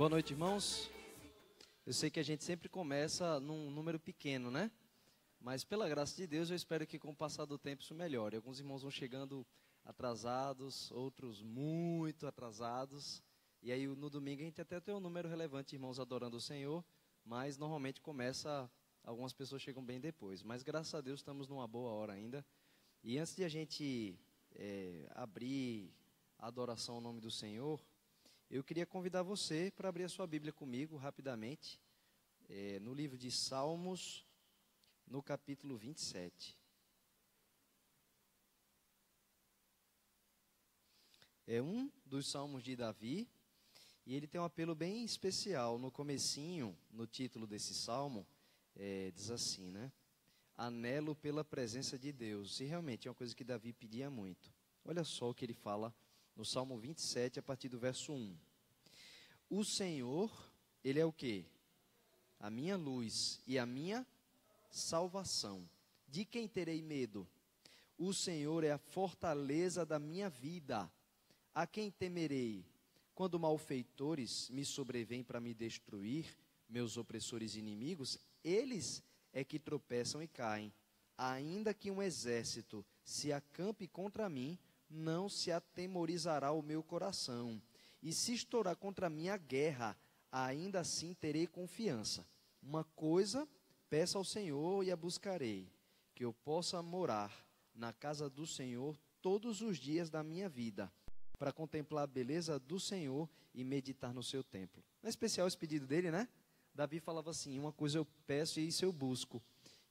Boa noite, irmãos. Eu sei que a gente sempre começa num número pequeno, né? Mas pela graça de Deus, eu espero que com o passar do tempo isso melhore. Alguns irmãos vão chegando atrasados, outros muito atrasados. E aí no domingo a gente até tem um número relevante de irmãos adorando o Senhor, mas normalmente algumas pessoas chegam bem depois. Mas graças a Deus estamos numa boa hora ainda. E antes de a gente abrir a adoração ao nome do Senhor, eu queria convidar você para abrir a sua Bíblia comigo rapidamente, no livro de Salmos, no capítulo 27. É um dos salmos de Davi, e ele tem um apelo bem especial. No comecinho, no título desse salmo, diz assim, né? Anelo pela presença de Deus. E realmente é uma coisa que Davi pedia muito. Olha só o que ele fala no Salmo 27, a partir do verso 1. O Senhor, Ele é o quê? A minha luz e a minha salvação. De quem terei medo? O Senhor é a fortaleza da minha vida. A quem temerei? Quando malfeitores me sobrevêm para me destruir, meus opressores inimigos, eles é que tropeçam e caem. Ainda que um exército se acampe contra mim, não se atemorizará o meu coração. E se estourar contra mim a guerra, ainda assim terei confiança. Uma coisa peço ao Senhor e a buscarei, que eu possa morar na casa do Senhor todos os dias da minha vida, para contemplar a beleza do Senhor e meditar no seu templo. Não é especial esse pedido dele, né? Davi falava assim, uma coisa eu peço e isso eu busco,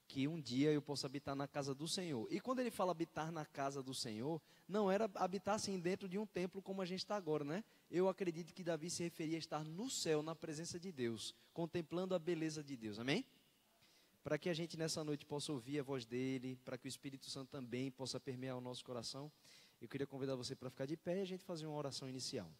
que um dia eu possa habitar na casa do Senhor. E quando ele fala habitar na casa do Senhor, não era habitar assim dentro de um templo como a gente está agora, né? Eu acredito que Davi se referia a estar no céu, na presença de Deus, contemplando a beleza de Deus, amém? Para que a gente nessa noite possa ouvir a voz dele, para que o Espírito Santo também possa permear o nosso coração, eu queria convidar você para ficar de pé e a gente fazer uma oração inicial.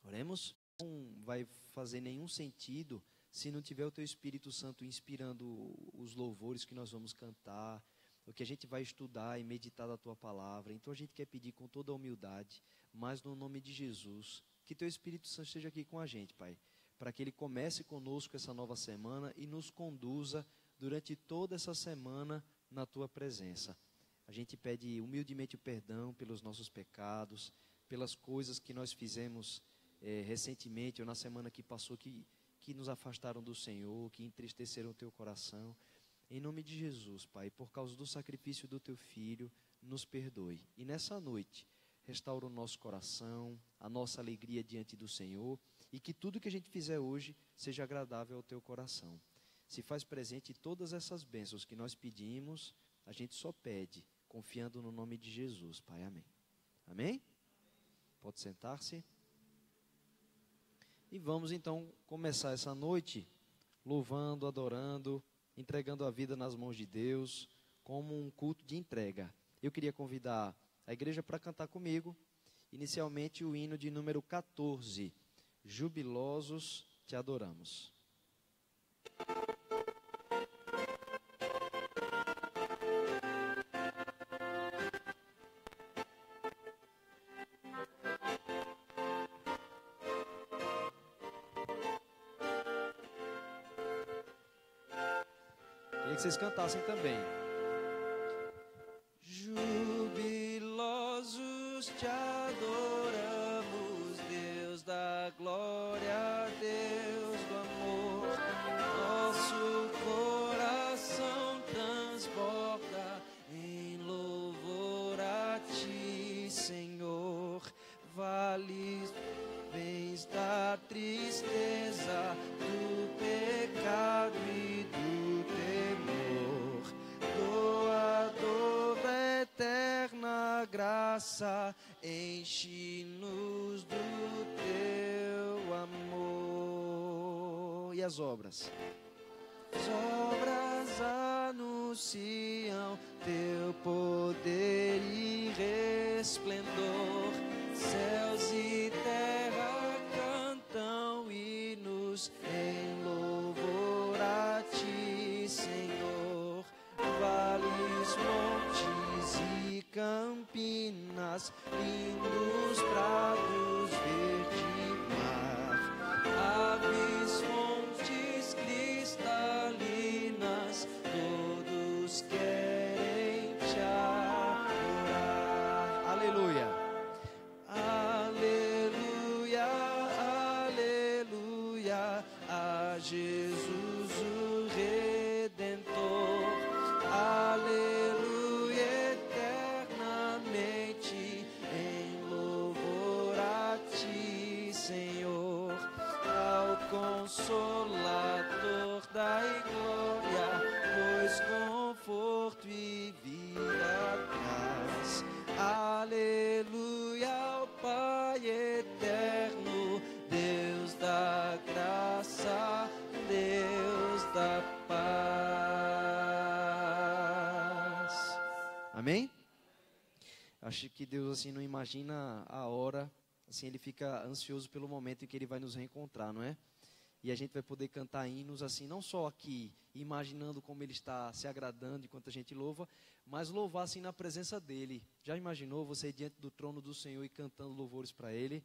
Oremos. Não vai fazer nenhum sentido se não tiver o teu Espírito Santo inspirando os louvores que nós vamos cantar, o que a gente vai estudar e meditar da tua palavra. Então a gente quer pedir com toda a humildade, mas no nome de Jesus, que teu Espírito Santo esteja aqui com a gente, Pai, para que ele comece conosco essa nova semana e nos conduza durante toda essa semana na tua presença. A gente pede humildemente o perdão pelos nossos pecados, pelas coisas que nós fizemos recentemente ou na semana que passou que nos afastaram do Senhor, que entristeceram o teu coração. Em nome de Jesus, Pai, por causa do sacrifício do teu Filho, nos perdoe. E nessa noite, restaura o nosso coração, a nossa alegria diante do Senhor, e que tudo que a gente fizer hoje seja agradável ao teu coração. Se faz presente todas essas bênçãos que nós pedimos, a gente só pede, confiando no nome de Jesus, Pai. Amém. Amém? Pode sentar-se. E vamos então começar essa noite louvando, adorando, entregando a vida nas mãos de Deus, como um culto de entrega. Eu queria convidar a igreja para cantar comigo, inicialmente o hino de número 14, Jubilosos te adoramos. Queria que vocês cantassem também. Jubilosos te adoramos, Deus da glória, Deus do amor. Nosso coração transborda em louvor a ti, Senhor. Vales vens da tristeza, do pecado e do temor, doador da eterna graça, enche-nos do teu amor. E as obras? As obras anunciam teu poder e resplendor, céus e terra cantam hinos em louvor a ti, Senhor. Vales montes e campinas, lindos prados, verde mar, aves, fontes cristalinas, todos querem te adorar. Aleluia. Aleluia, aleluia, a Jesus o Redentor. Aleluia, eternamente em louvor a ti, Senhor, ao Consolador dai glória, pois conforto e vida traz. Aleluia, ao Pai eterno, Deus da graça, Deus da paz. Amém? Acho que Deus assim não imagina a hora, assim ele fica ansioso pelo momento em que ele vai nos reencontrar, não é? E a gente vai poder cantar hinos assim, não só aqui, imaginando como ele está se agradando enquanto a gente louva, mas louvar assim na presença dele. Já imaginou você diante do trono do Senhor e cantando louvores para ele?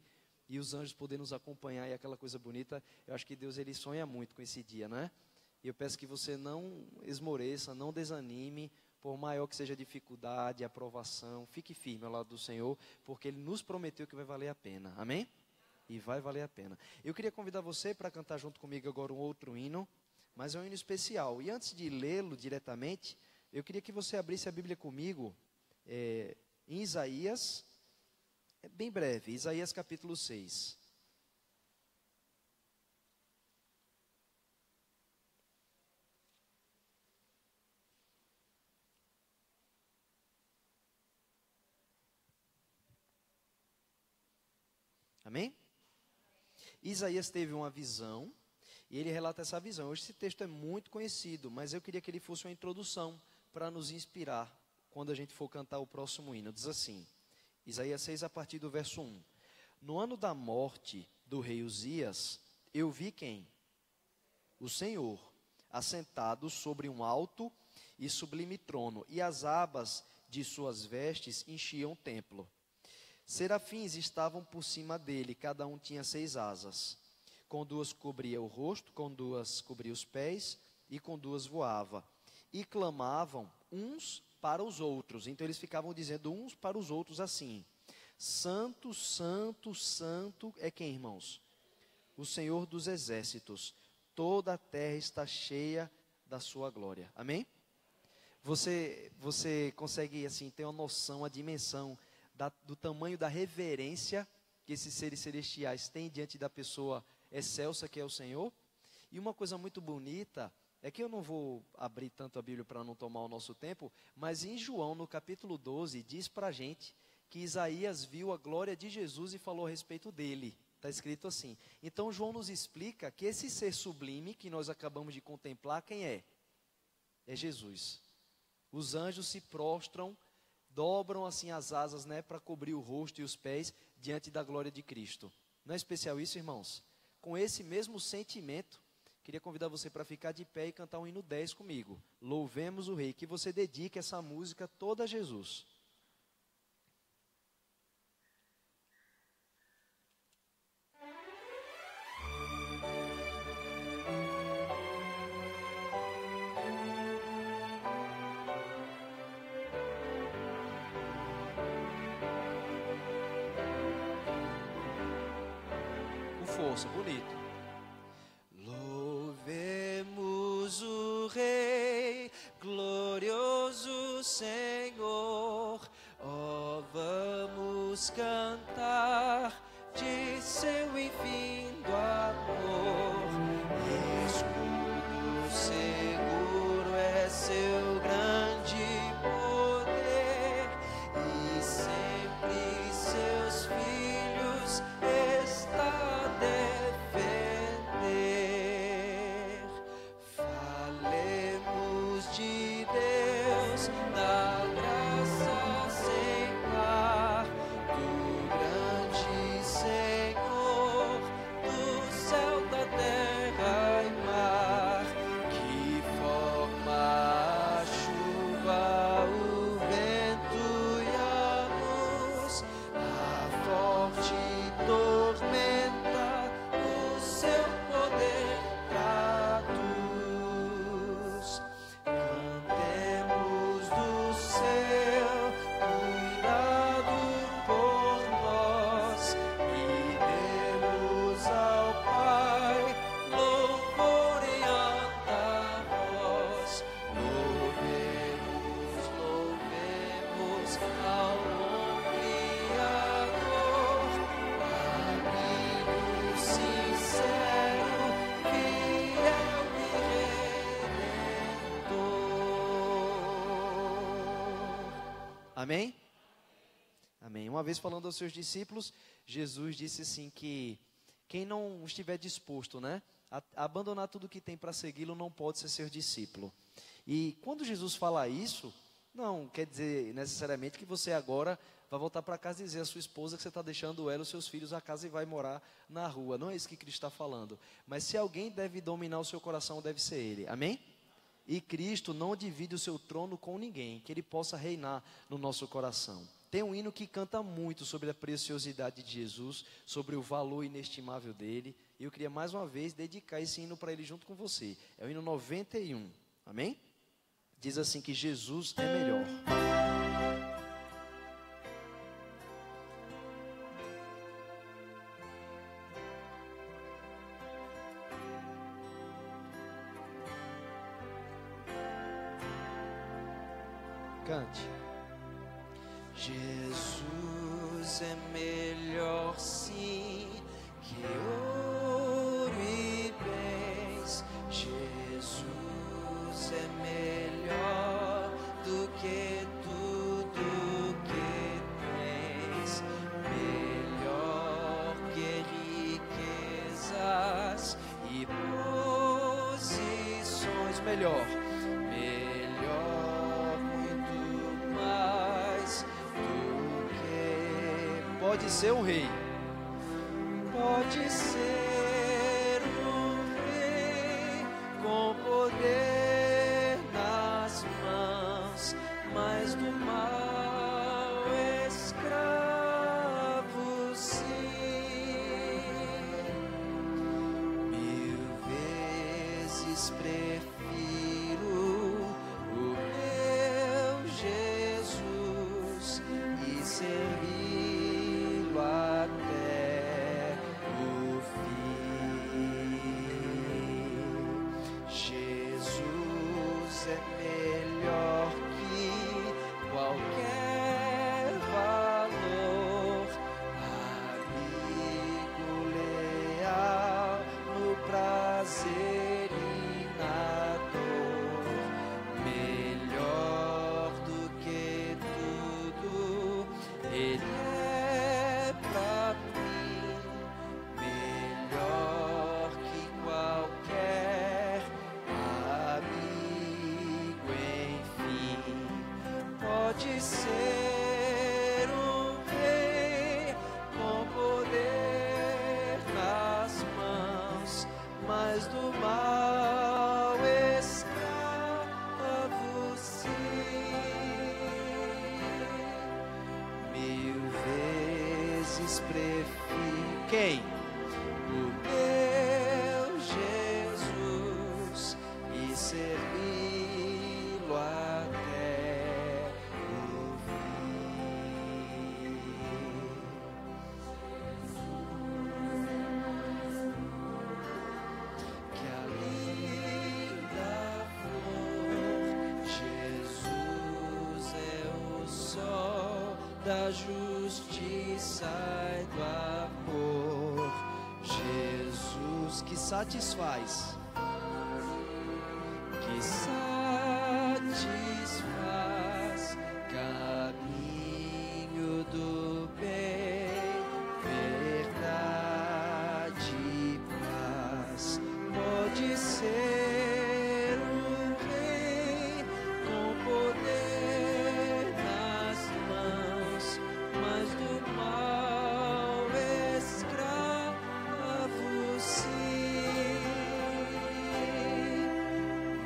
E os anjos poderem nos acompanhar e aquela coisa bonita? Eu acho que Deus ele sonha muito com esse dia, não é? E eu peço que você não esmoreça, não desanime, por maior que seja a dificuldade, a aprovação, fique firme ao lado do Senhor, porque ele nos prometeu que vai valer a pena. Amém? E vai valer a pena. Eu queria convidar você para cantar junto comigo agora um outro hino, mas é um hino especial. E antes de lê-lo diretamente, eu queria que você abrisse a Bíblia comigo em Isaías, bem breve, Isaías capítulo 6. Amém? Isaías teve uma visão e ele relata essa visão. Hoje esse texto é muito conhecido, mas eu queria que ele fosse uma introdução para nos inspirar quando a gente for cantar o próximo hino. Diz assim, Isaías 6 a partir do verso 1. No ano da morte do rei Uzias, eu vi quem? O Senhor, assentado sobre um alto e sublime trono, e as abas de suas vestes enchiam o templo. Serafins estavam por cima dele, cada um tinha 6 asas. Com 2 cobria o rosto, com 2 cobria os pés, e com 2 voava. E clamavam uns para os outros. Então eles ficavam dizendo uns para os outros assim: Santo, Santo, Santo é quem, irmãos? O Senhor dos exércitos. Toda a terra está cheia da sua glória. Amém? Você consegue assim ter uma noção, a dimensão do tamanho da reverência que esses seres celestiais têm diante da pessoa excelsa que é o Senhor? E uma coisa muito bonita é que eu não vou abrir tanto a Bíblia para não tomar o nosso tempo, mas em João, no capítulo 12, diz para a gente que Isaías viu a glória de Jesus e falou a respeito dele. Está escrito assim. Então João nos explica que esse ser sublime que nós acabamos de contemplar, quem é? É Jesus. Os anjos se prostram, dobram assim as asas, né, para cobrir o rosto e os pés diante da glória de Cristo. Não é especial isso, irmãos? Com esse mesmo sentimento, queria convidar você para ficar de pé e cantar o hino 10 comigo. Louvemos o Rei, que você dedique essa música toda a Jesus. Força, bonito. Louvemos o Rei, glorioso Senhor. Oh, vamos cantar de seu infindo amor. Escudo seguro é seu grande poder e sempre seus filhos está defender. Falemos de Deus, da graça sem par, do grande Senhor, do céu da terra. Amém? Amém. Uma vez falando aos seus discípulos, Jesus disse assim que quem não estiver disposto, né, a abandonar tudo que tem para segui-lo não pode ser seu discípulo. E quando Jesus fala isso, não quer dizer necessariamente que você agora vai voltar para casa e dizer à sua esposa que você está deixando ela e os seus filhos a casa e vai morar na rua. Não é isso que Cristo está falando. Mas se alguém deve dominar o seu coração, deve ser Ele. Amém? E Cristo não divide o seu trono com ninguém, que Ele possa reinar no nosso coração. Tem um hino que canta muito sobre a preciosidade de Jesus, sobre o valor inestimável dele. E eu queria mais uma vez dedicar esse hino para ele junto com você. É o hino 91. Amém? Diz assim que Jesus é melhor. Cante. Jesus é melhor sim que ouro e bens. Jesus é melhor do que tudo que tens. Melhor que riquezas e posições. Melhor. Pode ser um rei. Pode ser um rei com poder nas mãos, mas do mal escravo sim. 1000 vezes prefiro o meu Jesus e servir até o fim. Jesus é melhor que qualquer valor, amigo leal no prazer e na dor, melhor do que tudo Ele pode ser um rei com poder nas mãos, mas do mal escravo sim. 1000 vezes prefiro quem? O meu Jesus e servi-lo até da justiça e do amor, Jesus que satisfaz, caminho do bem, verdade e paz. Pode ser um rei com poder nas mãos, mas do mal escravo sim.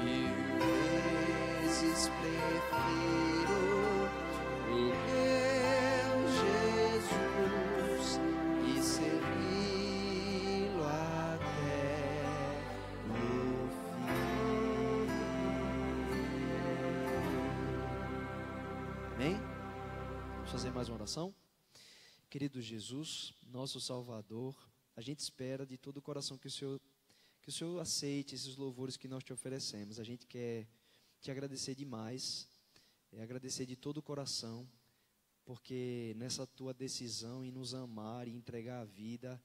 1000 vezes prefiro o meu Jesus e servi-lo até o fim. amém? Vamos fazer mais uma oração? Querido Jesus, nosso Salvador, a gente espera de todo o coração que o Senhor aceite esses louvores que nós te oferecemos. A gente quer te agradecer demais, agradecer de todo o coração, porque nessa tua decisão em nos amar e entregar a vida,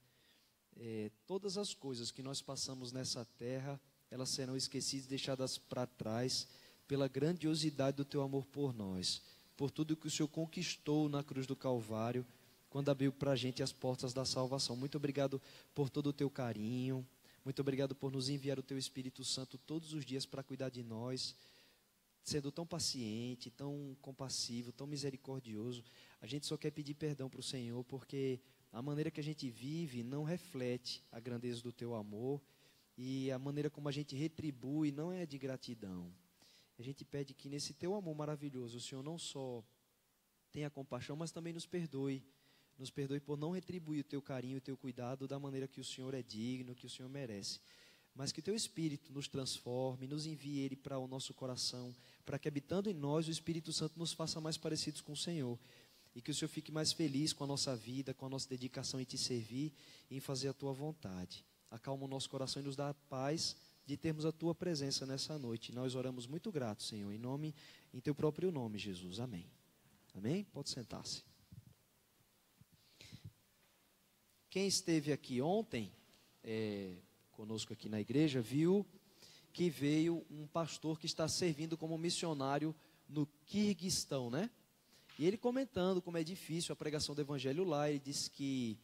todas as coisas que nós passamos nessa terra, elas serão esquecidas e deixadas para trás pela grandiosidade do teu amor por nós. por tudo que o Senhor conquistou na cruz do Calvário, quando abriu para a gente as portas da salvação. Muito obrigado por todo o teu carinho. Muito obrigado por nos enviar o teu Espírito Santo todos os dias para cuidar de nós, sendo tão paciente, tão compassivo, tão misericordioso. A gente só quer pedir perdão para o Senhor, porque a maneira que a gente vive não reflete a grandeza do teu amor, e a maneira como a gente retribui não é de gratidão. A gente pede que nesse teu amor maravilhoso, o Senhor não só tenha compaixão, mas também nos perdoe. Nos perdoe por não retribuir o teu carinho, o teu cuidado da maneira que o Senhor é digno, que o Senhor merece. Mas que o teu Espírito nos transforme, nos envie Ele para o nosso coração, para que habitando em nós o Espírito Santo nos faça mais parecidos com o Senhor. E que o Senhor fique mais feliz com a nossa vida, com a nossa dedicação em te servir e em fazer a tua vontade. Acalma o nosso coração e nos dá a paz de termos a tua presença nessa noite. Nós oramos muito gratos, Senhor, em teu próprio nome, Jesus. Amém. Amém? Pode sentar-se. Quem esteve aqui ontem, conosco aqui na igreja, viu que veio um pastor que está servindo como missionário no Quirguistão, né? E ele comentando como é difícil a pregação do evangelho lá, ele disse que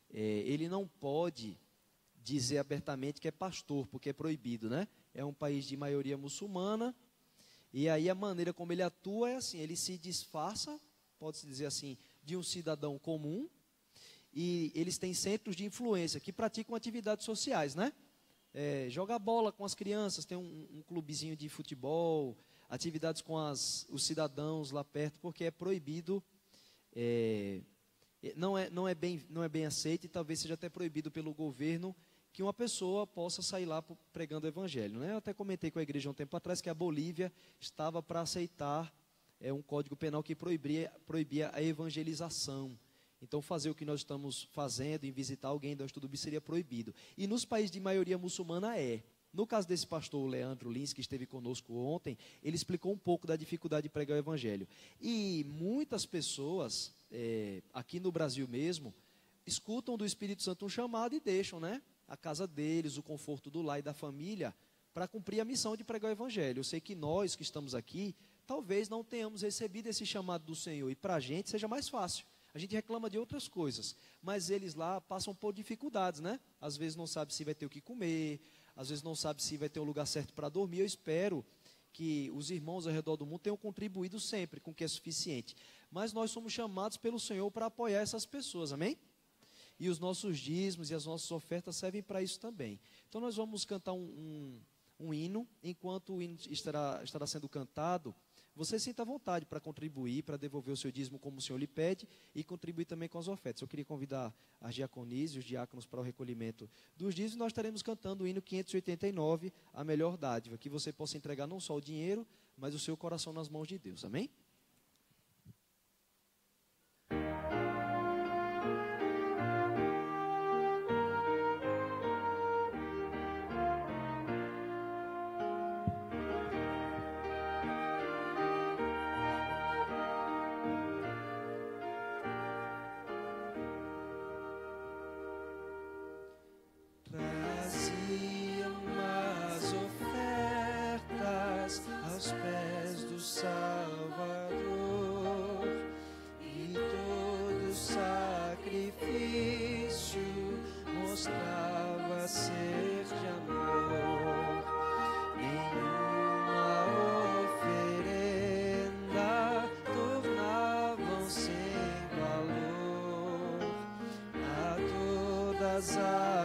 ele não pode dizer abertamente que é pastor, porque é proibido, né? É um país de maioria muçulmana, e aí a maneira como ele atua é assim, ele se disfarça, pode-se dizer assim, de um cidadão comum, e eles têm centros de influência que praticam atividades sociais, né? Joga bola com as crianças, tem um clubezinho de futebol, atividades com os cidadãos lá perto, porque é proibido, não é bem aceito, e talvez seja até proibido pelo governo que uma pessoa possa sair lá pregando o evangelho, né? Eu até comentei com a igreja um tempo atrás que a Bolívia estava para aceitar um código penal que proibia a evangelização. Então, fazer o que nós estamos fazendo, em visitar alguém da Estudo seria proibido. E nos países de maioria muçulmana No caso desse pastor Leandro Lins, que esteve conosco ontem, ele explicou um pouco da dificuldade de pregar o evangelho. E muitas pessoas, aqui no Brasil mesmo, escutam do Espírito Santo um chamado e deixam, né, a casa deles, o conforto do lar e da família, para cumprir a missão de pregar o evangelho. Eu sei que nós que estamos aqui, talvez não tenhamos recebido esse chamado do Senhor, e para a gente seja mais fácil. A gente reclama de outras coisas, mas eles lá passam por dificuldades, né? Às vezes não sabe se vai ter o que comer, às vezes não sabe se vai ter um lugar certo para dormir. Eu espero que os irmãos ao redor do mundo tenham contribuído sempre com o que é suficiente. Mas nós somos chamados pelo Senhor para apoiar essas pessoas, amém? E os nossos dízimos e as nossas ofertas servem para isso também. Então nós vamos cantar um hino. Enquanto o hino estará sendo cantado, você sinta à vontade para contribuir, para devolver o seu dízimo como o Senhor lhe pede, e contribuir também com as ofertas. Eu queria convidar as diaconis e os diáconos para o recolhimento dos dízimos. Nós estaremos cantando o hino 589, a melhor dádiva, que você possa entregar não só o dinheiro, mas o seu coração nas mãos de Deus, amém?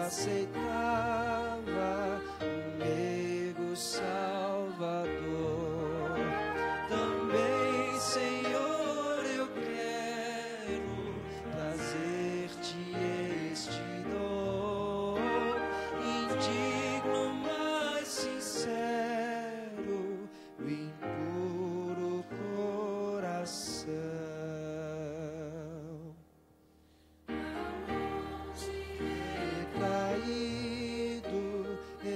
Aceitava um ego salvador. Também, Senhor, eu quero trazer-te este dom, indigno, mas sincero, o impuro coração.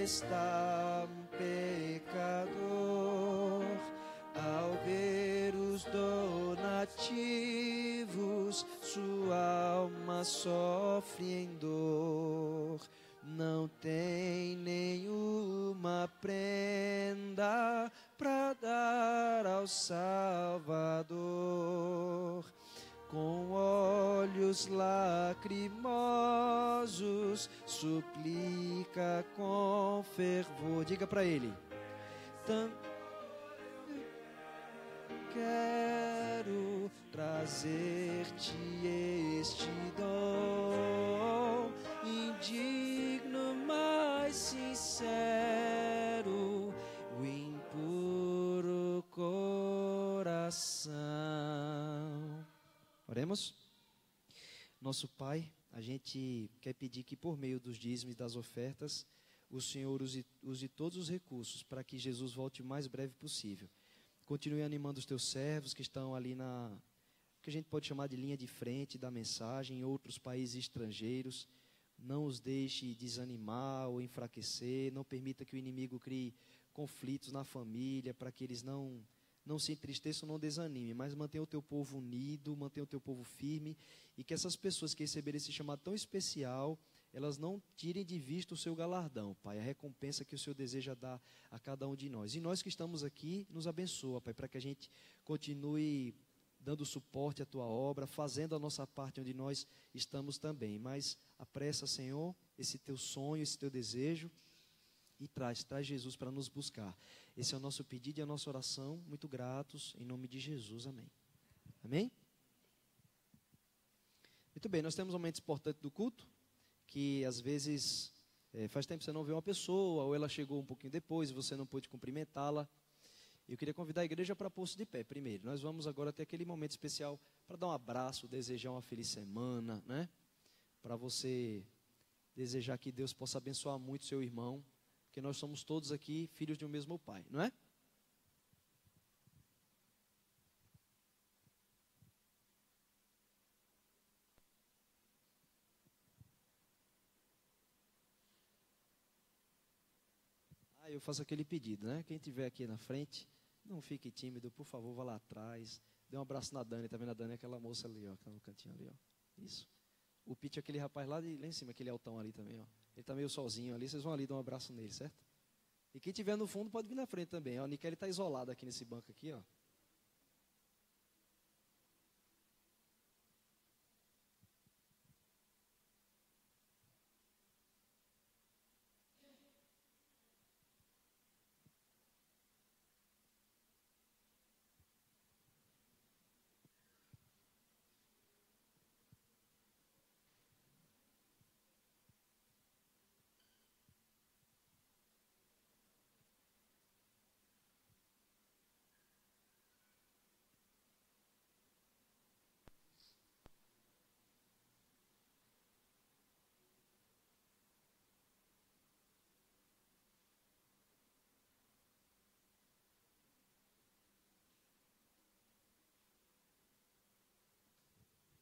Está um pecador ao ver os donativos, sua alma sofre em dor. Não tem nenhuma prenda para dar ao Salvador. olhos lacrimosos, suplica com fervor. Diga para ele. Quero trazer-te este dom, indigno, mas sincero, o impuro coração. Oremos. Nosso Pai, a gente quer pedir que por meio dos dízimos e das ofertas, o Senhor use todos os recursos para que Jesus volte o mais breve possível. Continue animando os teus servos que estão ali na, que a gente pode chamar de linha de frente da mensagem, em outros países estrangeiros. Não os deixe desanimar ou enfraquecer. Não permita que o inimigo crie conflitos na família, para que eles não se entristeçam, não desanimem, mas mantenha o teu povo unido, mantenha o teu povo firme, e que essas pessoas que receberem esse chamado tão especial, elas não tirem de vista o seu galardão, Pai, a recompensa que o Senhor deseja dar a cada um de nós. E nós que estamos aqui, nos abençoa, Pai, para que a gente continue dando suporte à Tua obra, fazendo a nossa parte onde nós estamos também. Mas apressa, Senhor, esse Teu sonho, esse Teu desejo, e traz Jesus para nos buscar. Esse é o nosso pedido e a nossa oração, muito gratos, em nome de Jesus, amém. Amém? Muito bem, nós temos momentos importantes do culto, que às vezes faz tempo que você não vê uma pessoa, ou ela chegou um pouquinho depois e você não pôde cumprimentá-la. Eu queria convidar a igreja para pôr-se de pé primeiro. Nós vamos agora ter aquele momento especial para dar um abraço, desejar uma feliz semana, né? Para você desejar que Deus possa abençoar muito seu irmão, porque nós somos todos aqui filhos de um mesmo Pai, não é? Eu faço aquele pedido, né? Quem estiver aqui na frente, não fique tímido, por favor, vá lá atrás. Dê um abraço na Dani, tá vendo a Dani? Aquela moça ali, ó, que tá no cantinho ali, ó. Isso. O Pete é aquele rapaz lá em cima, aquele altão ali também, ó. Ele tá meio sozinho ali, vocês vão ali dar um abraço nele, certo? E quem estiver no fundo pode vir na frente também, ó. A Nicele tá isolada aqui nesse banco aqui, ó.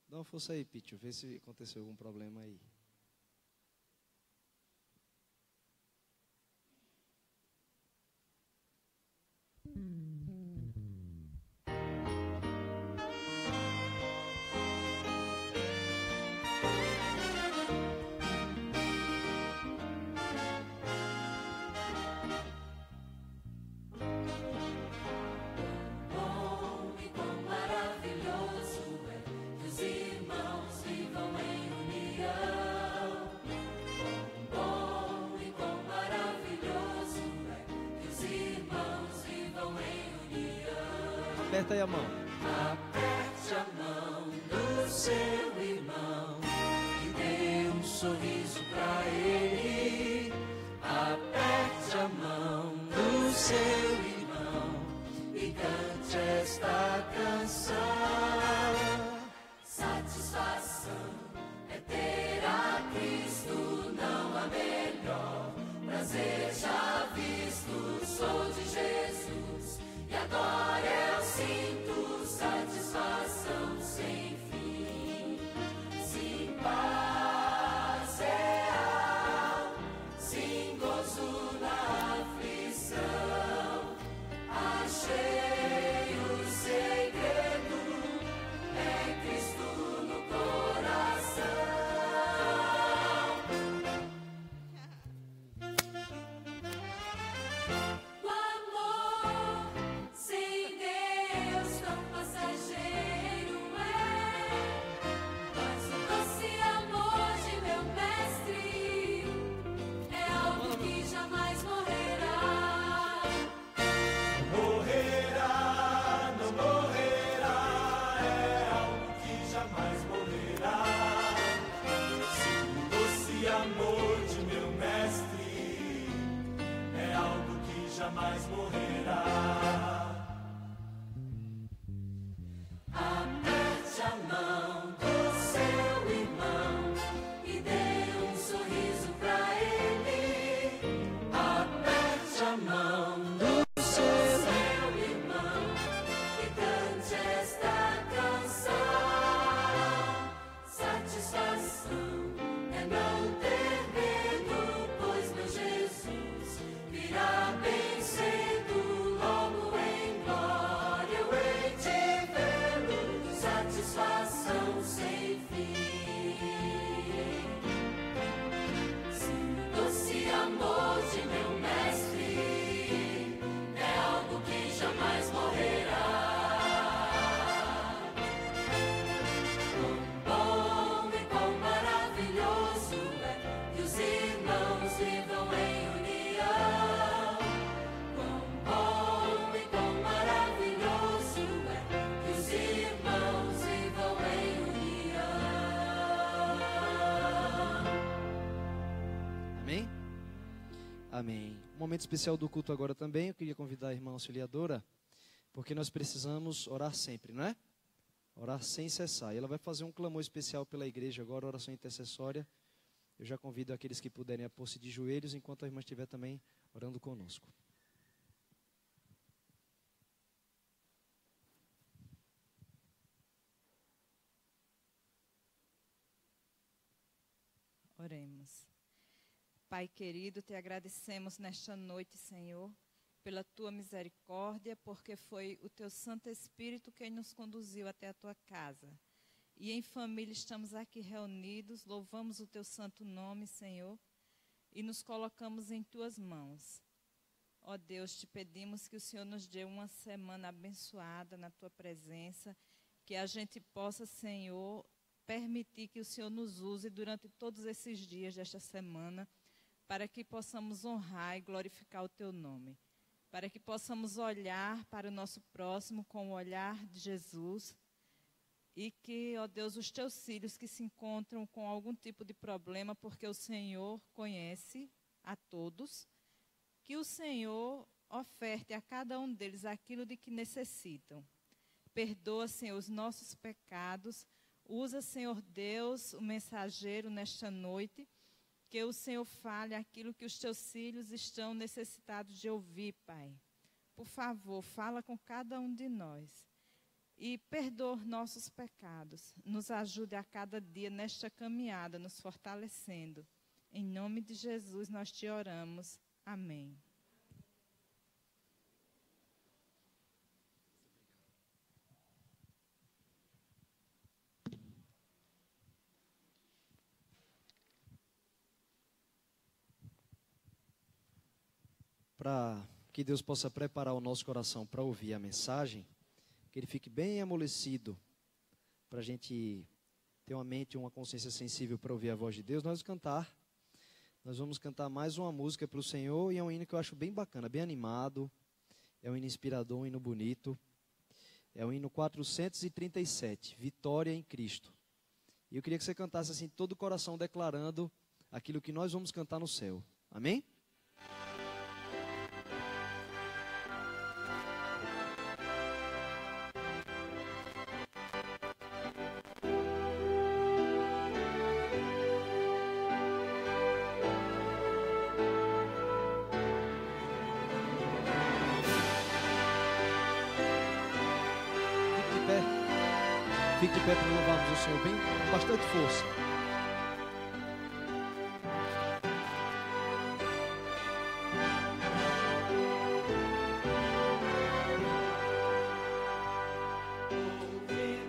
Dá uma força aí, Pete, vê se aconteceu algum problema aí. Aperta aí a mão. Aperte a mão do seu irmão e dê um sorriso pra ele. Aperte a mão do seu irmão e cante esta canção. Satisfação é ter a Cristo, não há melhor prazer já visto. Sou de Jesus e agora eu sinto satisfação sem fim. Sim, paz real jamais morrerá. Aperte a mão do seu irmão e dê um sorriso pra ele. Aperte a mão do seu irmão e cante esta canção. Satisfação é não ter medo, pois meu Jesus virá bem cedo, logo em glória eu hei de vê-lo. Satisfação sem fim. Se o doce amor de meu mestre é algo que jamais morrerá. Quão bom e quão maravilhoso é que os irmãos vivam em união. Quão bom e quão maravilhoso é que os irmãos vivam em união. Amém? Amém. Um momento especial do culto agora também. Eu queria convidar a irmã auxiliadora, porque nós precisamos orar sempre, não é? Orar sem cessar. E ela vai fazer um clamor especial pela igreja agora, oração intercessória. Eu já convido aqueles que puderem a pôr-se de joelhos, enquanto a irmã estiver também orando conosco. Oremos. Pai querido, te agradecemos nesta noite, Senhor, pela tua misericórdia, porque foi o teu Santo Espírito quem nos conduziu até a tua casa. E em família estamos aqui reunidos, louvamos o teu santo nome, Senhor, e nos colocamos em tuas mãos. Ó Deus, te pedimos que o Senhor nos dê uma semana abençoada na tua presença, que a gente possa, Senhor, permitir que o Senhor nos use durante todos esses dias desta semana, para que possamos honrar e glorificar o teu nome, para que possamos olhar para o nosso próximo com o olhar de Jesus, e que, ó Deus, os teus filhos que se encontram com algum tipo de problema, porque o Senhor conhece a todos, que o Senhor oferte a cada um deles aquilo de que necessitam. Perdoa, Senhor, os nossos pecados. Usa, Senhor Deus, o mensageiro nesta noite, que o Senhor fale aquilo que os teus filhos estão necessitados de ouvir, Pai. Por favor, fala com cada um de nós. E perdoa nossos pecados. Nos ajude a cada dia nesta caminhada, nos fortalecendo. Em nome de Jesus nós te oramos. Amém. Para que Deus possa preparar o nosso coração para ouvir a mensagem, que ele fique bem amolecido, para a gente ter uma mente, uma consciência sensível para ouvir a voz de Deus, nós vamos cantar mais uma música para o Senhor, e é um hino que eu acho bem bacana, bem animado, é um hino inspirador, um hino bonito, é o hino 437, Vitória em Cristo. E eu queria que você cantasse assim, todo o coração declarando aquilo que nós vamos cantar no céu. Amém? Fique de pé para louvarmos o Senhor bem, com bastante força.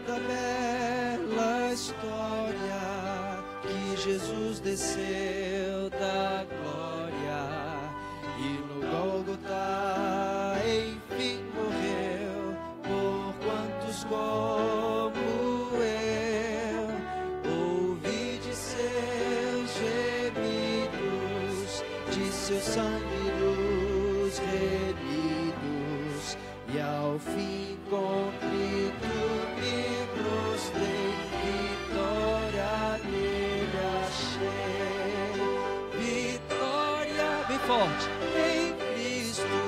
Da bela história que Jesus desceu da glória e no Gólgota enfim morreu por quantos como seu sangue dos remidos, e ao fim contrito me prostrei, vitória nele achei. Vitória bem forte em Cristo,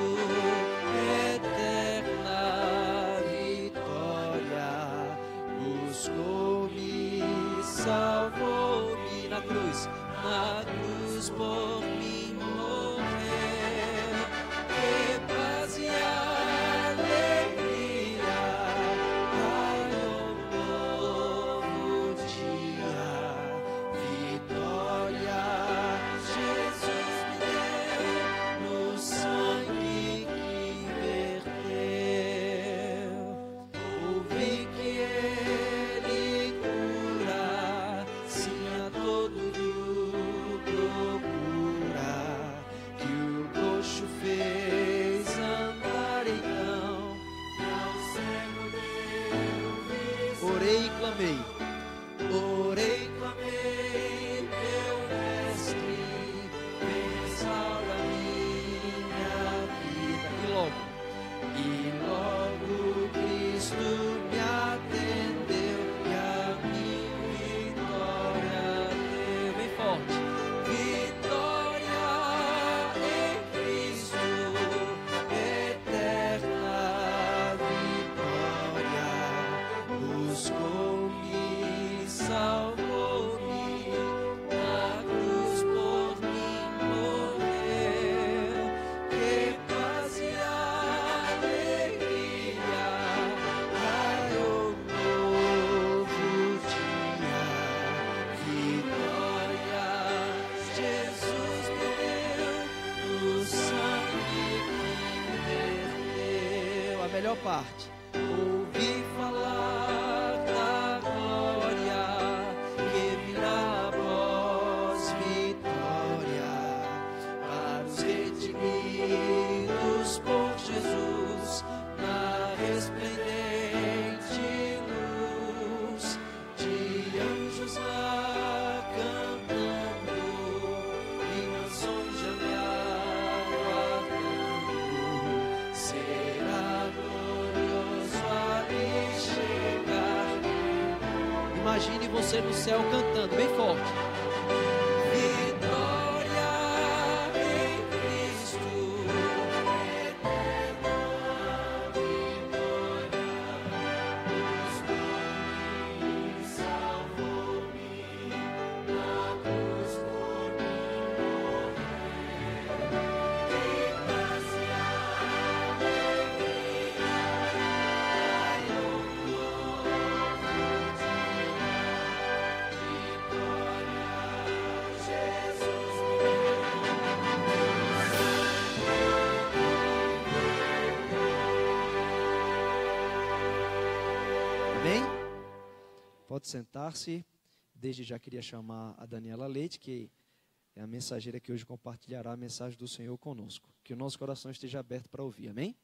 melhor parte. Ouvi falar da glória que virá após vitória para os redimidos por Jesus na resplendente luz de anjos lá cantando e nações já me aguardando. Será glorioso ali chegar. Imagine você no céu cantando bem forte. Vitória em Cristo, eterna vitória. Buscou-me, salvou-me, na cruz por mim morreu. Que paz e alegria, ai, o novo dia, vitória, Jesus meu. Amém? Pode sentar-se. Desde já queria chamar a Daniela Leite, que é a mensageira que hoje compartilhará a mensagem do Senhor conosco. Que o nosso coração esteja aberto para ouvir. Amém?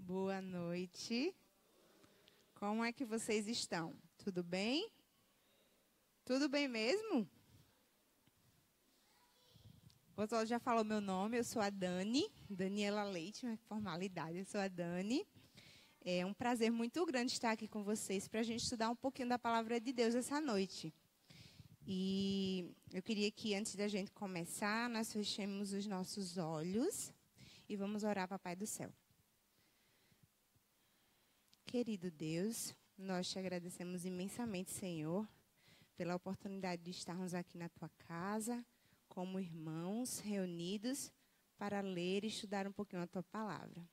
Boa noite. Como é que vocês estão? Tudo bem? Tudo bem mesmo? O Oswaldo já falou meu nome, eu sou a Dani, Daniela Leite, uma formalidade, eu sou a Dani. É um prazer muito grande estar aqui com vocês para a gente estudar um pouquinho da palavra de Deus essa noite. E eu queria que antes da gente começar, nós fechemos os nossos olhos e vamos orar, Papai do Céu. Querido Deus, nós te agradecemos imensamente, Senhor, pela oportunidade de estarmos aqui na tua casa, como irmãos reunidos, para ler e estudar um pouquinho a tua palavra.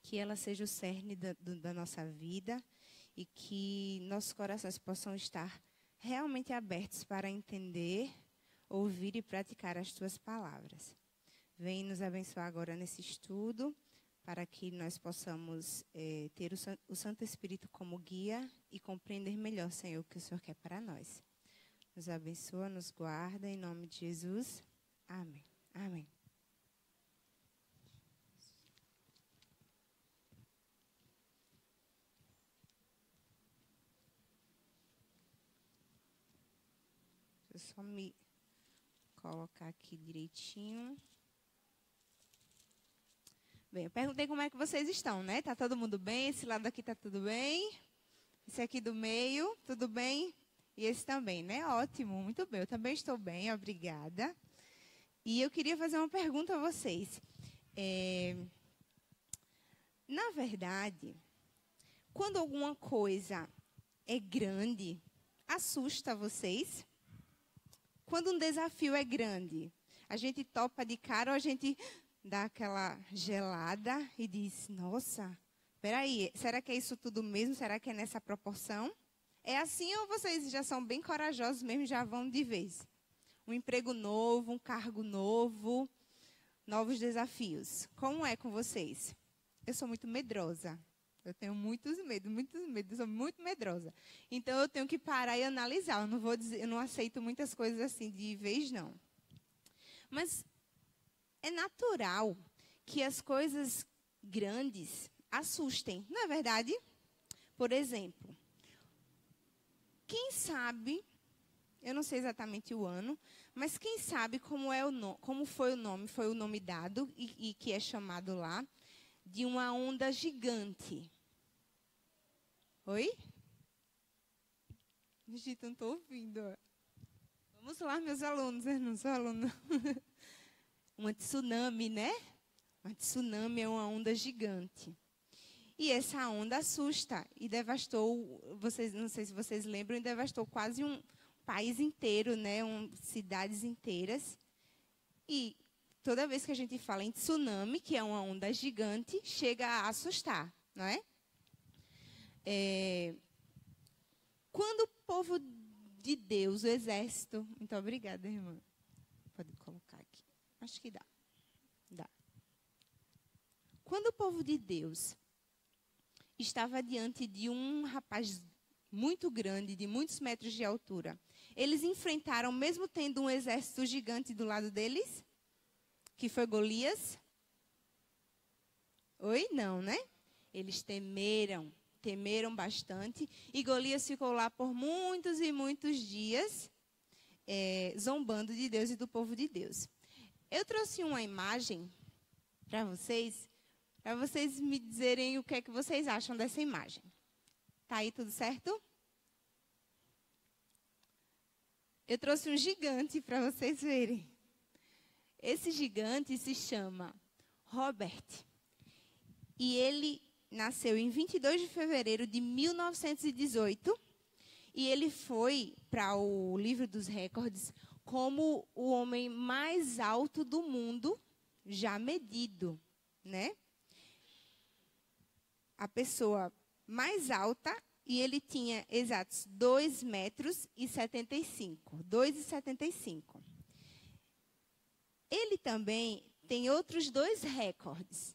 Que ela seja o cerne da nossa vida e que nossos corações possam estar realmente abertos para entender, ouvir e praticar as tuas palavras. Vem nos abençoar agora nesse estudo, para que nós possamos ter o Santo Espírito como guia e compreender melhor, Senhor, o que o Senhor quer para nós. Nos abençoa, nos guarda, em nome de Jesus. Amém. Amém. Deixa eu só me colocar aqui direitinho. Bem, eu perguntei como é que vocês estão, né? Tá todo mundo bem? Esse lado aqui tá tudo bem? Esse aqui do meio, tudo bem? E esse também, né? Ótimo, muito bem. Eu também estou bem, obrigada. E eu queria fazer uma pergunta a vocês. Na verdade, quando alguma coisa é grande, assusta vocês? Quando um desafio é grande, a gente topa de cara ou a gente dá aquela gelada e diz, nossa, peraí, será que é isso tudo mesmo? Será que é nessa proporção? É assim ou vocês já são bem corajosos mesmo e já vão de vez? Um emprego novo, um cargo novo, novos desafios. Como é com vocês? Eu sou muito medrosa. Eu tenho muitos medos, eu sou muito medrosa. Então, eu tenho que parar e analisar. Eu não aceito muitas coisas assim de vez, não. Mas é natural que as coisas grandes assustem, não é verdade? Por exemplo, quem sabe, eu não sei exatamente o ano, mas quem sabe como foi o nome dado e que é chamado lá de uma onda gigante. Oi? Gente, eu não estou ouvindo. Vamos lá, meus alunos, eu não sou aluna. Uma tsunami, né? Uma tsunami é uma onda gigante. E essa onda assusta e devastou, não sei se vocês lembram, devastou quase um país inteiro, né? Cidades inteiras. E toda vez que a gente fala em tsunami, que é uma onda gigante, chega a assustar, não é? Quando o povo de Deus, o exército... Muito obrigada, irmã. Pode colocar aqui. Acho que dá. Dá. Quando o povo de Deus estava diante de um rapaz muito grande, de muitos metros de altura, eles enfrentaram, mesmo tendo um exército gigante do lado deles, que foi Golias? Oi? Não, né? Eles temeram bastante, e Golias ficou lá por muitos e muitos dias, zombando de Deus e do povo de Deus. Eu trouxe uma imagem para vocês me dizerem o que é que vocês acham dessa imagem. Tá aí tudo certo? Eu trouxe um gigante para vocês verem. Esse gigante se chama Robert. E ele nasceu em 22 de fevereiro de 1918. E ele foi para o livro dos recordes como o homem mais alto do mundo já medido, né? A pessoa mais alta, e ele tinha exatos 2,75 metros. 2,75. Ele também tem outros 2 recordes.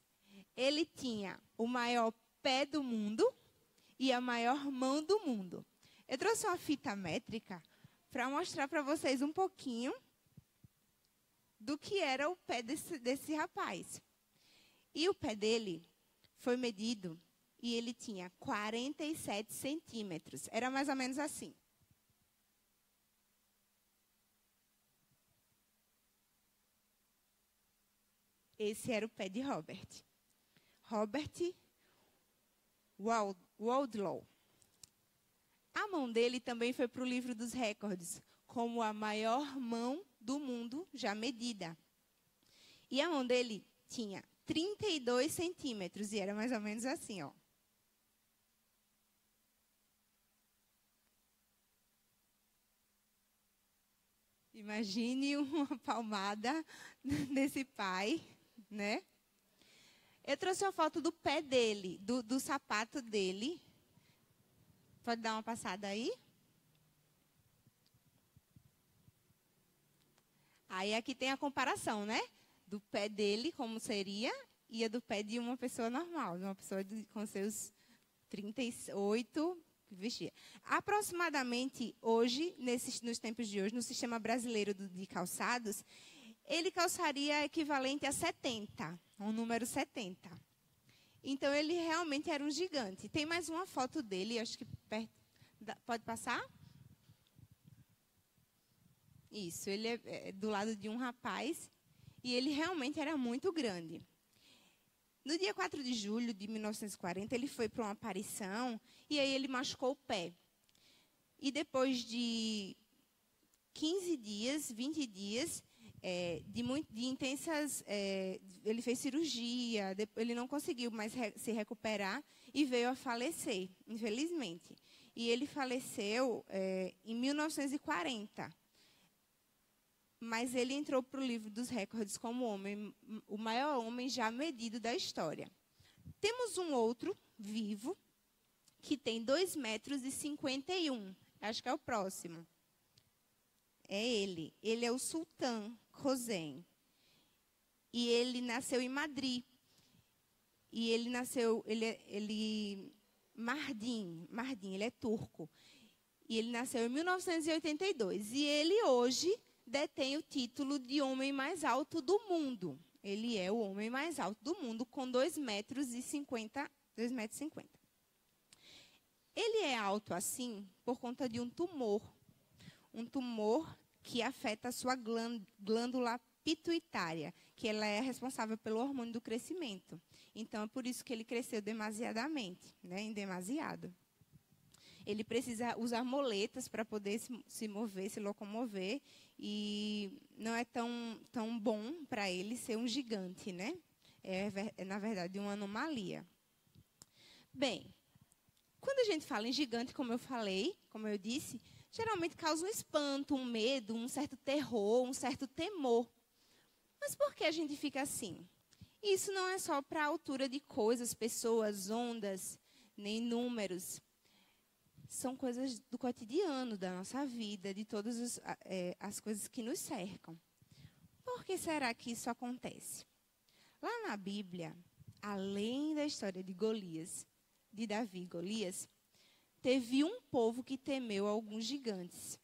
Ele tinha o maior pé do mundo e a maior mão do mundo. Eu trouxe uma fita métrica para mostrar para vocês um pouquinho do que era o pé desse rapaz. E o pé dele foi medido e ele tinha 47 centímetros. Era mais ou menos assim. Esse era o pé de Robert. Robert Wadlow. A mão dele também foi para o livro dos recordes, como a maior mão do mundo já medida. E a mão dele tinha 32 centímetros, e era mais ou menos assim, ó. Imagine uma palmada desse pai, né? Eu trouxe uma foto do pé dele, do sapato dele. Pode dar uma passada aí? Aí aqui tem a comparação, né? Do pé dele, como seria, e a do pé de uma pessoa normal, de uma pessoa com seus 38 vestia. Aproximadamente hoje, nos tempos de hoje, no sistema brasileiro de calçados, ele calçaria equivalente a 70, um número 70. Então, ele realmente era um gigante. Tem mais uma foto dele, acho que perto. Pode passar? Isso, ele é do lado de um rapaz, e ele realmente era muito grande. No dia 4 de julho de 1940, ele foi para uma aparição, e aí ele machucou o pé. E depois de 15 dias, 20 dias, de intensas... ele fez cirurgia, ele não conseguiu mais se recuperar e veio a falecer, infelizmente. E ele faleceu em 1940. Mas ele entrou para o livro dos recordes como o maior homem já medido da história. Temos um outro vivo que tem 2,51 metros. Acho que é o próximo. É ele. Ele é o Sultan Hossein. E ele nasceu em Madrid. E ele nasceu... Mardin, ele é turco. E ele nasceu em 1982. E ele hoje detém o título de homem mais alto do mundo. Ele é o homem mais alto do mundo, com 2,50 metros. Ele é alto assim por conta de um tumor. Um tumor que afeta a sua glândula pituitária, que ela é responsável pelo hormônio do crescimento. Então, é por isso que ele cresceu demasiadamente, né, em demasiado. Ele precisa usar moletas para poder se mover, se locomover, e não é tão bom para ele ser um gigante, né? É, na verdade, uma anomalia. Bem, Quando a gente fala em gigante, como eu disse, geralmente causa um espanto, um medo, um certo terror, um certo temor. Mas por que a gente fica assim? Isso não é só para a altura de coisas, pessoas, ondas, nem números. São coisas do cotidiano, da nossa vida, de todas as coisas que nos cercam. Por que será que isso acontece? Lá na Bíblia, além da história de Golias, de Davi e Golias, teve um povo que temeu alguns gigantes.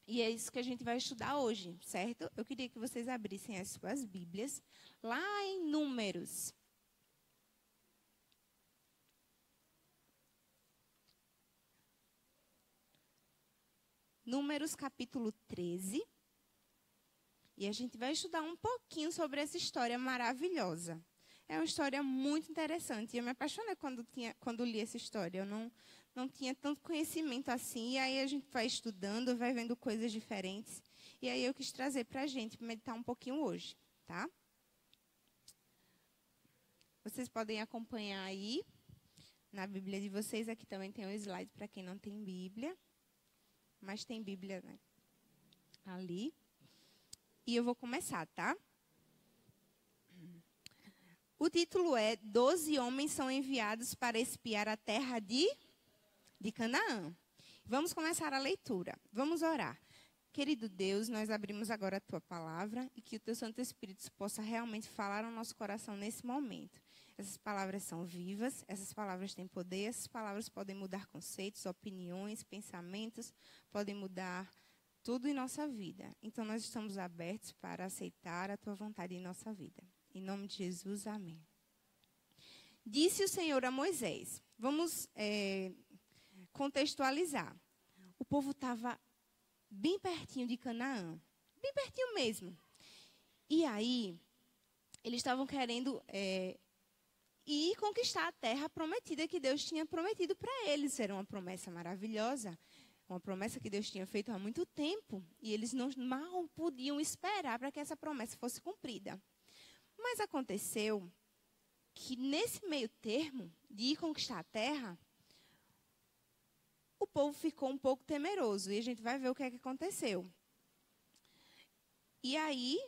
E é isso que a gente vai estudar hoje, certo? Eu queria que vocês abrissem as suas Bíblias, lá em Números. Números capítulo 13. E a gente vai estudar um pouquinho sobre essa história maravilhosa. É uma história muito interessante. Eu me apaixonei quando li essa história. Eu não tinha tanto conhecimento assim. E aí a gente vai estudando, vai vendo coisas diferentes. E aí eu quis trazer para a gente meditar um pouquinho hoje, tá? Vocês podem acompanhar aí na Bíblia de vocês. Aqui também tem um slide para quem não tem Bíblia. Mas tem Bíblia, né, ali. E eu vou começar, tá? O título é 12 homens são enviados para espiar a terra de Canaã. Vamos começar a leitura. Vamos orar. Querido Deus, nós abrimos agora a Tua palavra e que o Teu Santo Espírito possa realmente falar no nosso coração nesse momento. Essas palavras são vivas, essas palavras têm poder, essas palavras podem mudar conceitos, opiniões, pensamentos, podem mudar tudo em nossa vida. Então, nós estamos abertos para aceitar a Tua vontade em nossa vida. Em nome de Jesus, amém. Disse o Senhor a Moisés. Vamos contextualizar. O povo estava bem pertinho de Canaã. Bem pertinho mesmo. E aí, eles estavam querendo ir conquistar a terra prometida que Deus tinha prometido para eles. Era uma promessa maravilhosa. Uma promessa que Deus tinha feito há muito tempo. E eles mal podiam esperar para que essa promessa fosse cumprida. Mas aconteceu que nesse meio termo de ir conquistar a terra, o povo ficou um pouco temeroso. E a gente vai ver o que é que aconteceu. E aí,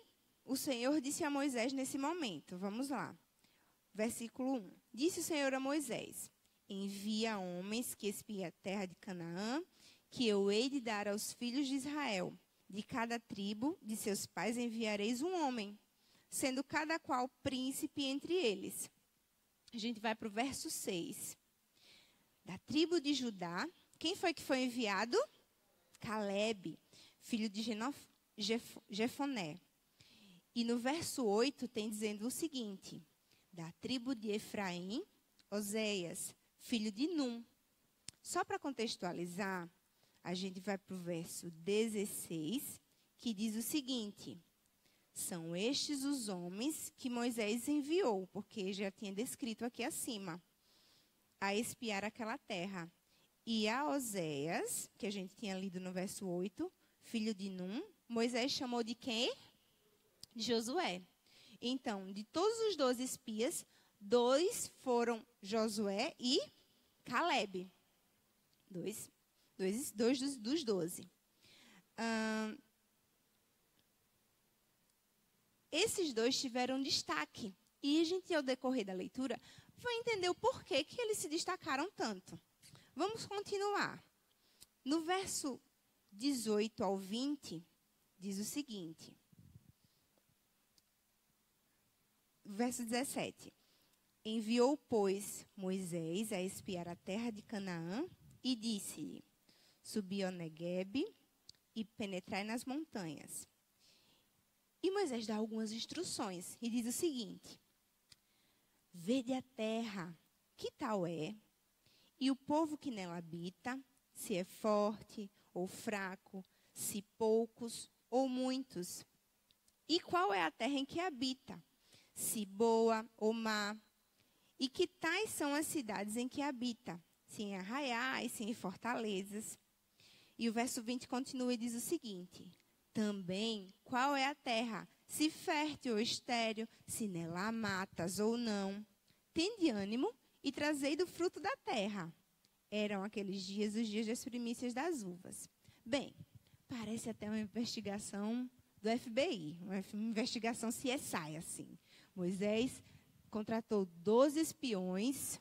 o Senhor disse a Moisés nesse momento. Vamos lá. Versículo 1. Disse o Senhor a Moisés: envia homens que espiem a terra de Canaã, que eu hei de dar aos filhos de Israel. De cada tribo de seus pais enviareis um homem, sendo cada qual príncipe entre eles. A gente vai para o verso 6. Da tribo de Judá, quem foi que foi enviado? Calebe, filho de Jefoné. E no verso 8 tem dizendo o seguinte: da tribo de Efraim, Oséias, filho de Num. Só para contextualizar, a gente vai para o verso 16, que diz o seguinte: são estes os homens que Moisés enviou, porque já tinha descrito aqui acima, a espiar aquela terra. E a Oséias, que a gente tinha lido no verso 8, filho de Num, Moisés chamou de quem? De Josué. Então, de todos os 12 espias, 2 foram Josué e Calebe. Dois dos 12. Esses 2 tiveram destaque. E a gente, ao decorrer da leitura, vai entender o porquê que eles se destacaram tanto. Vamos continuar. No verso 18 ao 20, diz o seguinte. Verso 17. Enviou, pois, Moisés a espiar a terra de Canaã e disse-lhe: subi ao Neguebe e penetrai nas montanhas. E Moisés dá algumas instruções e diz o seguinte: vede a terra, que tal é, e o povo que nela habita, se é forte ou fraco, se poucos ou muitos. E qual é a terra em que habita, se boa ou má, e que tais são as cidades em que habita, se em arraiais, se em fortalezas. E o verso 20 continua e diz o seguinte: também qual é a terra, se fértil ou estéril, se nela há matas ou não. Tende ânimo e trazei do fruto da terra. Eram aqueles dias os dias das primícias das uvas. Bem, parece até uma investigação do FBI, uma investigação CSI, assim. Moisés contratou 12 espiões,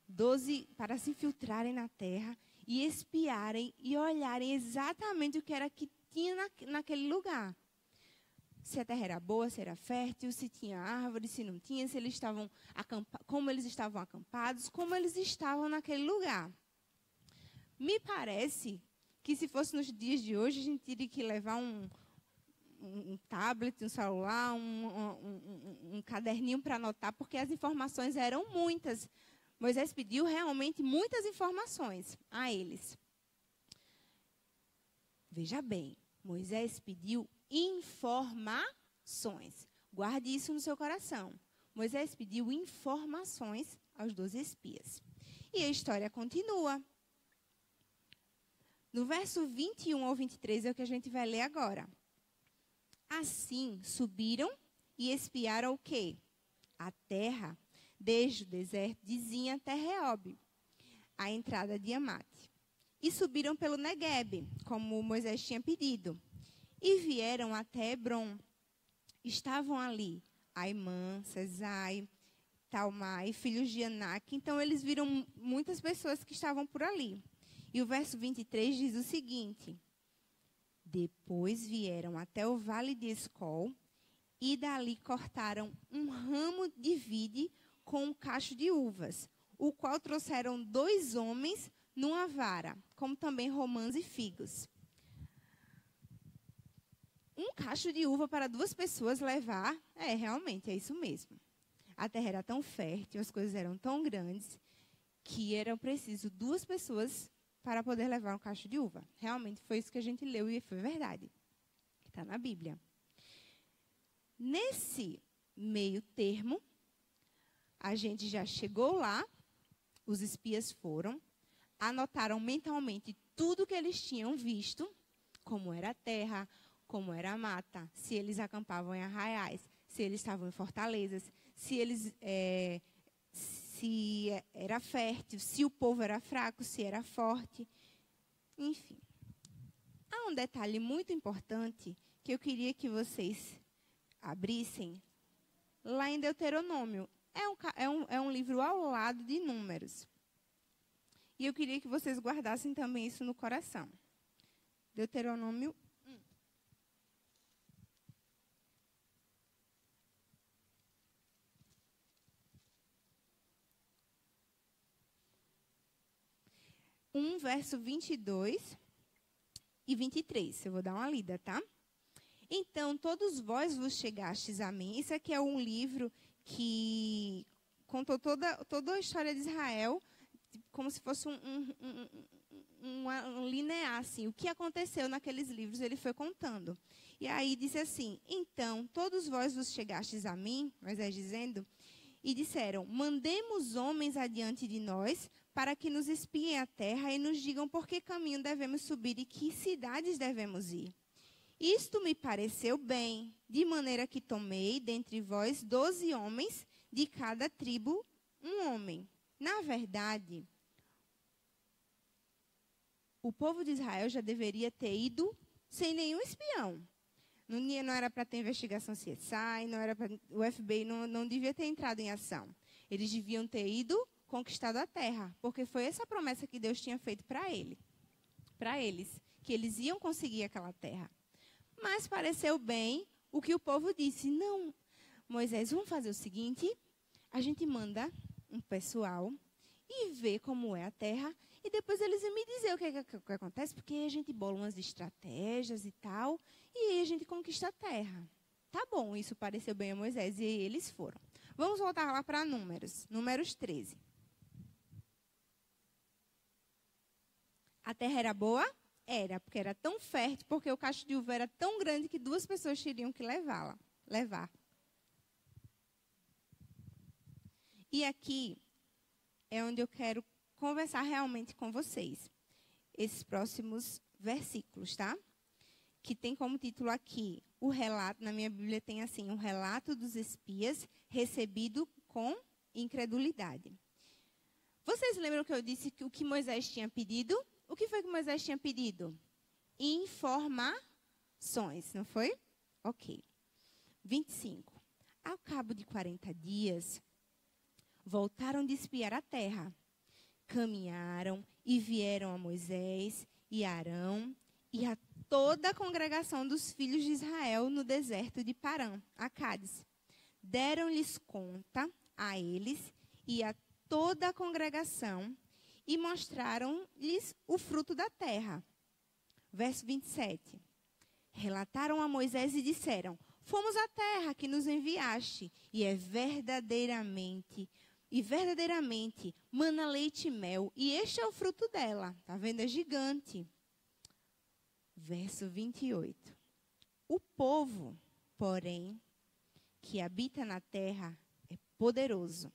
12 para se infiltrarem na terra e espiarem e olharem exatamente o que era que tinha naquele lugar. Se a terra era boa, se era fértil, se tinha árvores, se não tinha, se eles estavam como eles estavam acampados, como eles estavam naquele lugar. Me parece que se fosse nos dias de hoje, a gente teria que levar um tablet, um celular, um caderninho para anotar, porque as informações eram muitas. Moisés pediu realmente muitas informações a eles. Veja bem, Moisés pediu informações. Guarde isso no seu coração. Moisés pediu informações aos 12 espias. E a história continua. No verso 21 ao 23 é o que a gente vai ler agora. Assim, subiram e espiaram o quê? A terra, desde o deserto de Zin até Reob, a entrada de Amate. E subiram pelo Neguebe, como Moisés tinha pedido. E vieram até Hebron. Estavam ali Aimã, Sesai, Talmai, filhos de Anak. Então, eles viram muitas pessoas que estavam por ali. E o verso 23 diz o seguinte: depois vieram até o vale de Escol e dali cortaram um ramo de vide com um cacho de uvas, o qual trouxeram 2 homens numa vara, como também romãs e figos. Um cacho de uva para 2 pessoas levar, realmente, é isso mesmo. A terra era tão fértil, as coisas eram tão grandes, que era preciso 2 pessoas para poder levar um cacho de uva. Realmente foi isso que a gente leu e foi verdade. Está na Bíblia. Nesse meio termo, a gente já chegou lá, os espias foram, anotaram mentalmente tudo que eles tinham visto, como era a terra, como era a mata, se eles acampavam em arraiais, se eles estavam em fortalezas, se era fértil, se o povo era fraco, se era forte. Enfim. Há um detalhe muito importante que eu queria que vocês abrissem lá em Deuteronômio. É um livro ao lado de Números. E eu queria que vocês guardassem também isso no coração. Deuteronômio 1, verso 22 e 23. Eu vou dar uma lida, tá? Então, todos vós vos chegastes a mim. Isso aqui é um livro que contou toda a história de Israel, como se fosse um linear, assim. O que aconteceu naqueles livros, ele foi contando. E aí diz assim: então, todos vós vos chegastes a mim, Moisés dizendo, e disseram: mandemos homens adiante de nós, para que nos espiem a terra e nos digam por que caminho devemos subir e que cidades devemos ir. Isto me pareceu bem, de maneira que tomei dentre vós 12 homens, de cada tribo um homem. Na verdade, o povo de Israel já deveria ter ido sem nenhum espião. Não era para ter investigação CSI, não era o FBI não devia ter entrado em ação. Eles deviam ter ido conquistado a terra, porque foi essa promessa que Deus tinha feito para eles, que eles iam conseguir aquela terra. Mas pareceu bem o que o povo disse: não, Moisés, vamos fazer o seguinte, a gente manda um pessoal e vê como é a terra, e depois eles vão me dizer o que acontece, porque a gente bola umas estratégias e tal, e aí a gente conquista a terra. Tá bom, isso pareceu bem a Moisés, e aí eles foram. Vamos voltar lá para Números 13. A terra era boa? Era, porque era tão fértil, porque o cacho de uva era tão grande que 2 pessoas teriam que levar. E aqui é onde eu quero conversar realmente com vocês. Esses próximos versículos, tá? Que tem como título aqui, o relato, na minha Bíblia tem assim, um relato dos espias recebido com incredulidade. Vocês lembram que eu disse que o que Moisés tinha pedido? O que foi que Moisés tinha pedido? Informações, não foi? Ok. 25. Ao cabo de 40 dias, voltaram de espiar a terra. Caminharam e vieram a Moisés e Arão e a toda a congregação dos filhos de Israel no deserto de Parã, a Cádiz. Deram-lhes conta a eles e a toda a congregação e mostraram-lhes o fruto da terra. Verso 27. Relataram a Moisés e disseram: fomos à terra que nos enviaste, e verdadeiramente mana leite e mel, e este é o fruto dela. Está vendo? É gigante. Verso 28. O povo, porém, que habita na terra é poderoso,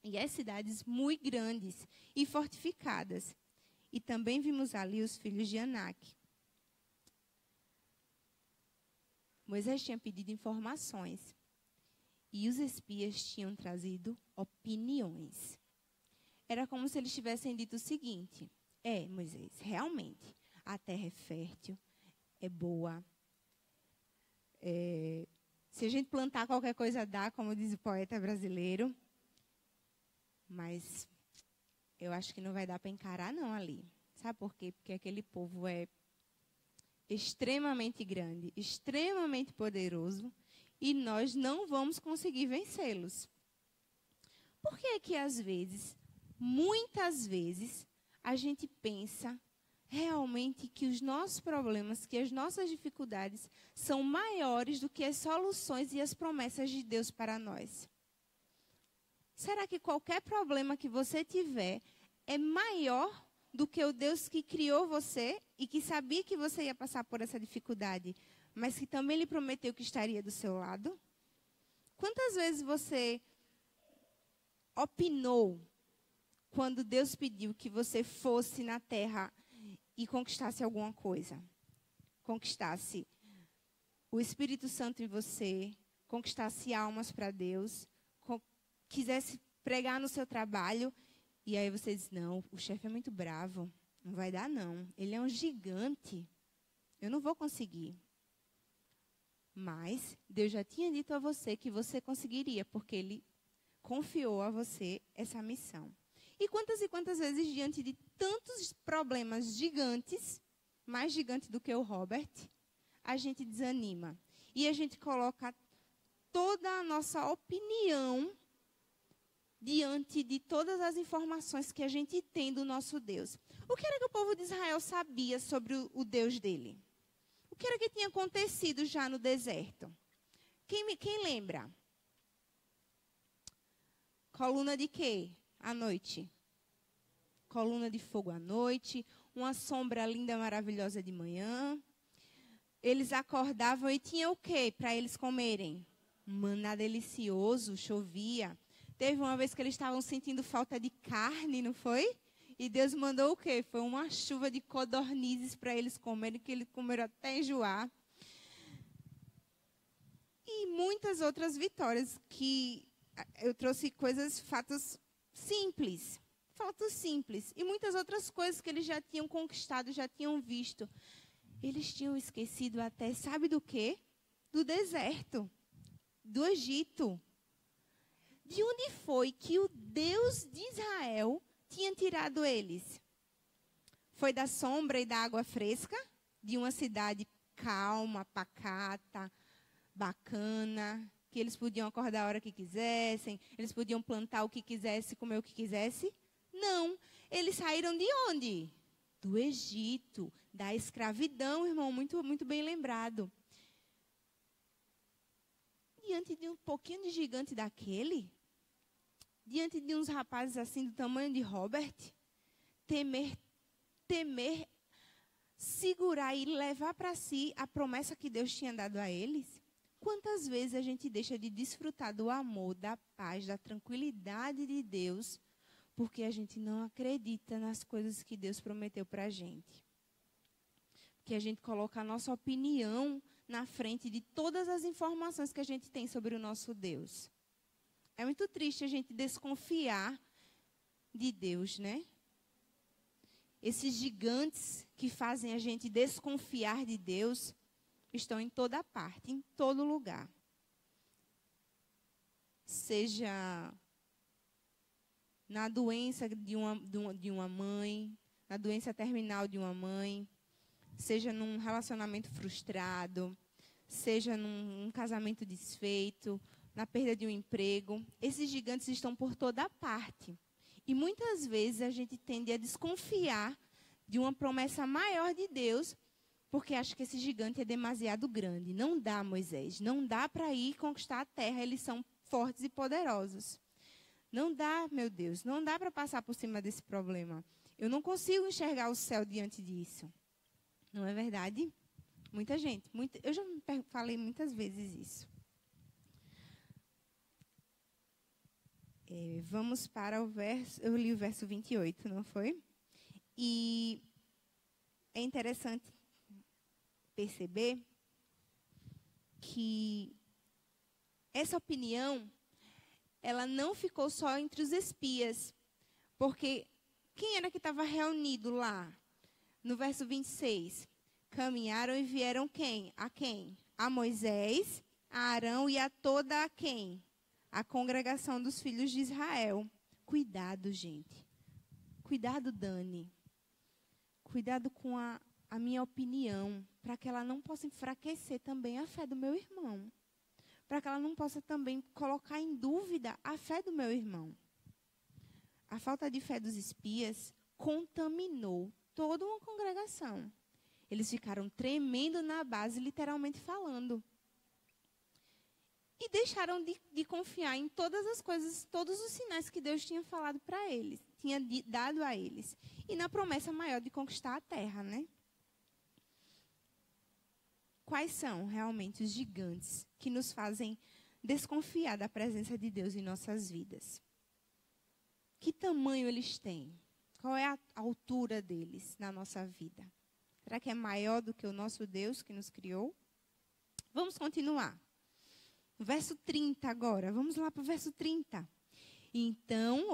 e as cidades muito grandes e fortificadas. E também vimos ali os filhos de Anak. Moisés tinha pedido informações e os espias tinham trazido opiniões. Era como se eles tivessem dito o seguinte: Moisés, realmente, a terra é fértil, é boa. Se a gente plantar qualquer coisa dá, como diz o poeta brasileiro. Mas eu acho que não vai dar para encarar não ali. Sabe por quê? Porque aquele povo é extremamente grande, extremamente poderoso, e nós não vamos conseguir vencê-los. Por que é que às vezes, muitas vezes, a gente pensa realmente que os nossos problemas, que as nossas dificuldades são maiores do que as soluções e as promessas de Deus para nós? Será que qualquer problema que você tiver é maior do que o Deus que criou você e que sabia que você ia passar por essa dificuldade, mas que também lhe prometeu que estaria do seu lado? Quantas vezes você opinou quando Deus pediu que você fosse na terra e conquistasse alguma coisa? Conquistasse o Espírito Santo em você, conquistasse almas para Deus, quisesse pregar no seu trabalho, e aí você diz: não, o chefe é muito bravo, não vai dar não, ele é um gigante, eu não vou conseguir. Mas Deus já tinha dito a você que você conseguiria, porque Ele confiou a você essa missão. E quantas vezes, diante de tantos problemas gigantes, mais gigante do que o Robert, a gente desanima. E a gente coloca toda a nossa opinião diante de todas as informações que a gente tem do nosso Deus. O que era que o povo de Israel sabia sobre o Deus dele? O que era que tinha acontecido já no deserto? Quem lembra? Coluna de quê? À noite. Coluna de fogo à noite. Uma sombra linda, maravilhosa de manhã. Eles acordavam e tinha o quê para eles comerem? Maná delicioso, chovia. Teve uma vez que eles estavam sentindo falta de carne, não foi? E Deus mandou o quê? Foi uma chuva de codornizes para eles comerem, que eles comeram até enjoar. E muitas outras vitórias, que eu trouxe fatos simples. Fatos simples. E muitas outras coisas que eles já tinham conquistado, já tinham visto. Eles tinham esquecido até, sabe do quê? Do deserto. Do Egito. De onde foi que o Deus de Israel tinha tirado eles? Foi da sombra e da água fresca? De uma cidade calma, pacata, bacana, que eles podiam acordar a hora que quisessem, eles podiam plantar o que quisessem, comer o que quisessem? Não. Eles saíram de onde? Do Egito, da escravidão, irmão, muito, muito bem lembrado. Diante de um pouquinho de gigante daquele, diante de uns rapazes assim do tamanho de Robert, temer, segurar e levar para si a promessa que Deus tinha dado a eles? Quantas vezes a gente deixa de desfrutar do amor, da paz, da tranquilidade de Deus, porque a gente não acredita nas coisas que Deus prometeu para a gente? Porque a gente coloca a nossa opinião na frente de todas as informações que a gente tem sobre o nosso Deus. É muito triste a gente desconfiar de Deus, né? Esses gigantes que fazem a gente desconfiar de Deus estão em toda parte, em todo lugar. Seja na doença de uma mãe, na doença terminal de uma mãe, seja num relacionamento frustrado, seja num casamento desfeito, na perda de um emprego. Esses gigantes estão por toda parte. E muitas vezes a gente tende a desconfiar de uma promessa maior de Deus, porque acha que esse gigante é demasiado grande. Não dá, Moisés, não dá para ir conquistar a terra, eles são fortes e poderosos. Não dá, meu Deus, não dá para passar por cima desse problema. Eu não consigo enxergar o céu diante disso. Não é verdade? Muita gente, eu já falei muitas vezes isso. Vamos para o verso, eu li o verso 28, não foi? E é interessante perceber que essa opinião, ela não ficou só entre os espias, porque quem era que estava reunido lá? No verso 26, caminharam e vieram quem? A quem? A Moisés, a Arão e a toda a quem? A congregação dos filhos de Israel. Cuidado, gente. Cuidado, Dani. Cuidado com a minha opinião, para que ela não possa enfraquecer também a fé do meu irmão. Para que ela não possa também colocar em dúvida a fé do meu irmão. A falta de fé dos espias contaminou toda uma congregação. Eles ficaram tremendo na base, literalmente falando. E deixaram de confiar em todas as coisas, todos os sinais que Deus tinha falado para eles, tinha dado a eles. E na promessa maior de conquistar a terra, né? Quais são realmente os gigantes que nos fazem desconfiar da presença de Deus em nossas vidas? Que tamanho eles têm? Qual é a altura deles na nossa vida? Será que é maior do que o nosso Deus que nos criou? Vamos continuar. Verso 30 agora. Vamos lá para o verso 30. Então,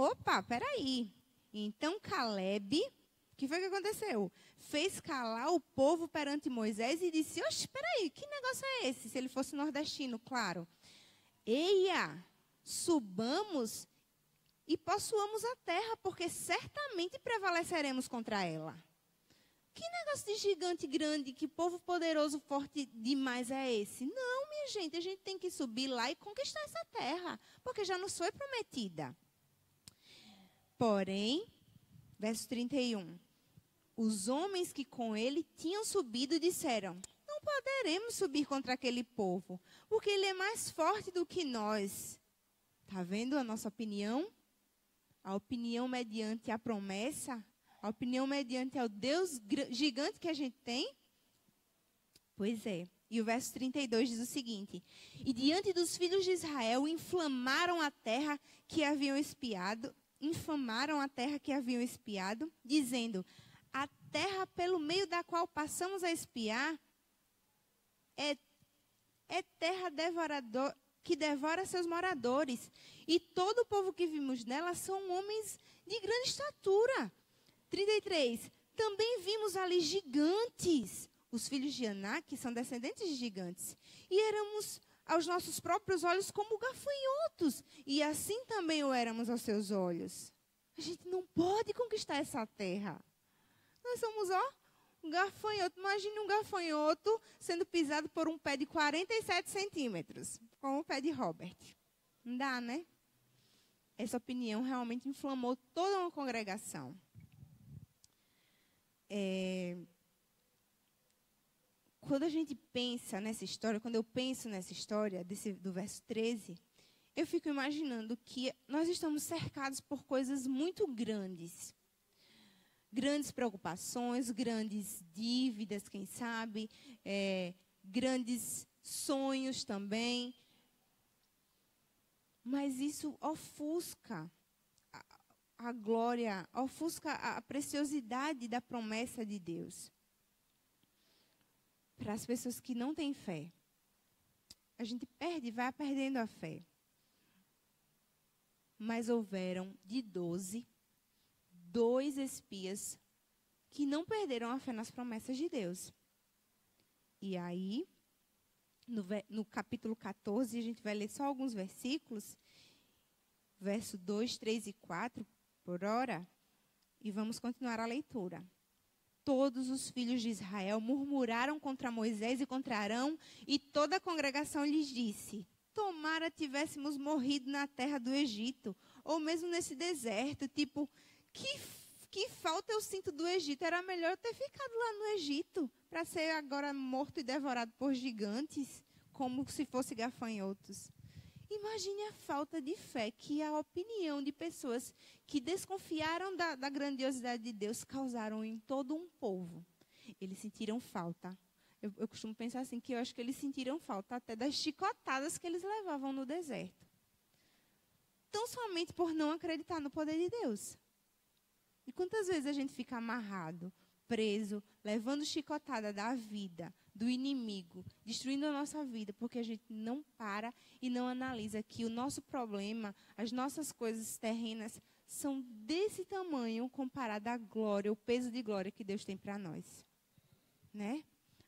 peraí. Então Caleb, o que foi que aconteceu? Fez calar o povo perante Moisés e disse, oxe, peraí, que negócio é esse? Se ele fosse nordestino, claro. Eia, subamos e possuamos a terra, porque certamente prevaleceremos contra ela. Que negócio de gigante grande, que povo poderoso, forte demais é esse? Não, minha gente, a gente tem que subir lá e conquistar essa terra, porque já nos foi prometida. Porém, verso 31, os homens que com ele tinham subido disseram, não poderemos subir contra aquele povo, porque ele é mais forte do que nós. Está vendo a nossa opinião? A opinião mediante a promessa, a opinião mediante ao Deus gigante que a gente tem? Pois é. E o verso 32 diz o seguinte, e diante dos filhos de Israel inflamaram a terra que haviam espiado, dizendo, a terra pelo meio da qual passamos a espiar é terra que devora seus moradores. E todo o povo que vimos nela são homens de grande estatura. 33. Também vimos ali gigantes. Os filhos de Anak, que são descendentes de gigantes. E éramos aos nossos próprios olhos como gafanhotos. E assim também o éramos aos seus olhos. A gente não pode conquistar essa terra. Nós somos, um gafanhoto. Imagine um gafanhoto sendo pisado por um pé de 47 centímetros. Como o pé de Robert. Não dá, né? Essa opinião realmente inflamou toda uma congregação. Quando a gente pensa nessa história, quando eu penso nessa história do verso 13, eu fico imaginando que nós estamos cercados por coisas muito grandes. Grandes preocupações, grandes dívidas, quem sabe, grandes sonhos também. Mas isso ofusca a glória, ofusca a preciosidade da promessa de Deus. Para as pessoas que não têm fé, a gente vai perdendo a fé. Mas houveram de 12 2 espias que não perderam a fé nas promessas de Deus. E aí, no capítulo 14, a gente vai ler só alguns versículos, verso 2, 3 e 4, por hora, e vamos continuar a leitura. Todos os filhos de Israel murmuraram contra Moisés e contra Arão, e toda a congregação lhes disse: tomara tivéssemos morrido na terra do Egito, ou mesmo nesse deserto. Tipo, que falta eu sinto do Egito. Era melhor eu ter ficado lá no Egito, para ser agora morto e devorado por gigantes, como se fossem gafanhotos. Imagine a falta de fé que a opinião de pessoas que desconfiaram da grandiosidade de Deus causaram em todo um povo. Eles sentiram falta. Eu costumo pensar assim, que eu acho que eles sentiram falta até das chicotadas que eles levavam no deserto. Tão somente por não acreditar no poder de Deus. E quantas vezes a gente fica amarrado, preso, levando chicotada da vida, do inimigo, destruindo a nossa vida, porque a gente não para e não analisa que o nosso problema, as nossas coisas terrenas, são desse tamanho comparado à glória, o peso de glória que Deus tem para nós. Né?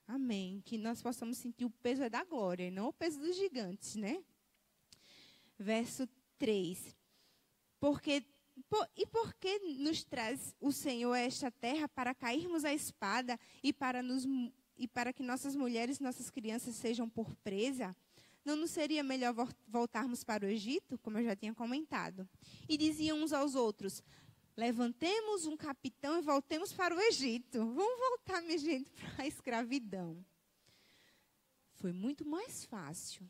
Amém. Que nós possamos sentir o peso da glória e não o peso dos gigantes, né? Verso 3. Por que nos traz o Senhor a esta terra para cairmos à espada e para que nossas mulheres e nossas crianças sejam por presa? Não nos seria melhor voltarmos para o Egito, como eu já tinha comentado? E diziam uns aos outros: levantemos um capitão e voltemos para o Egito. Vamos voltar, minha gente, para a escravidão. Foi muito mais fácil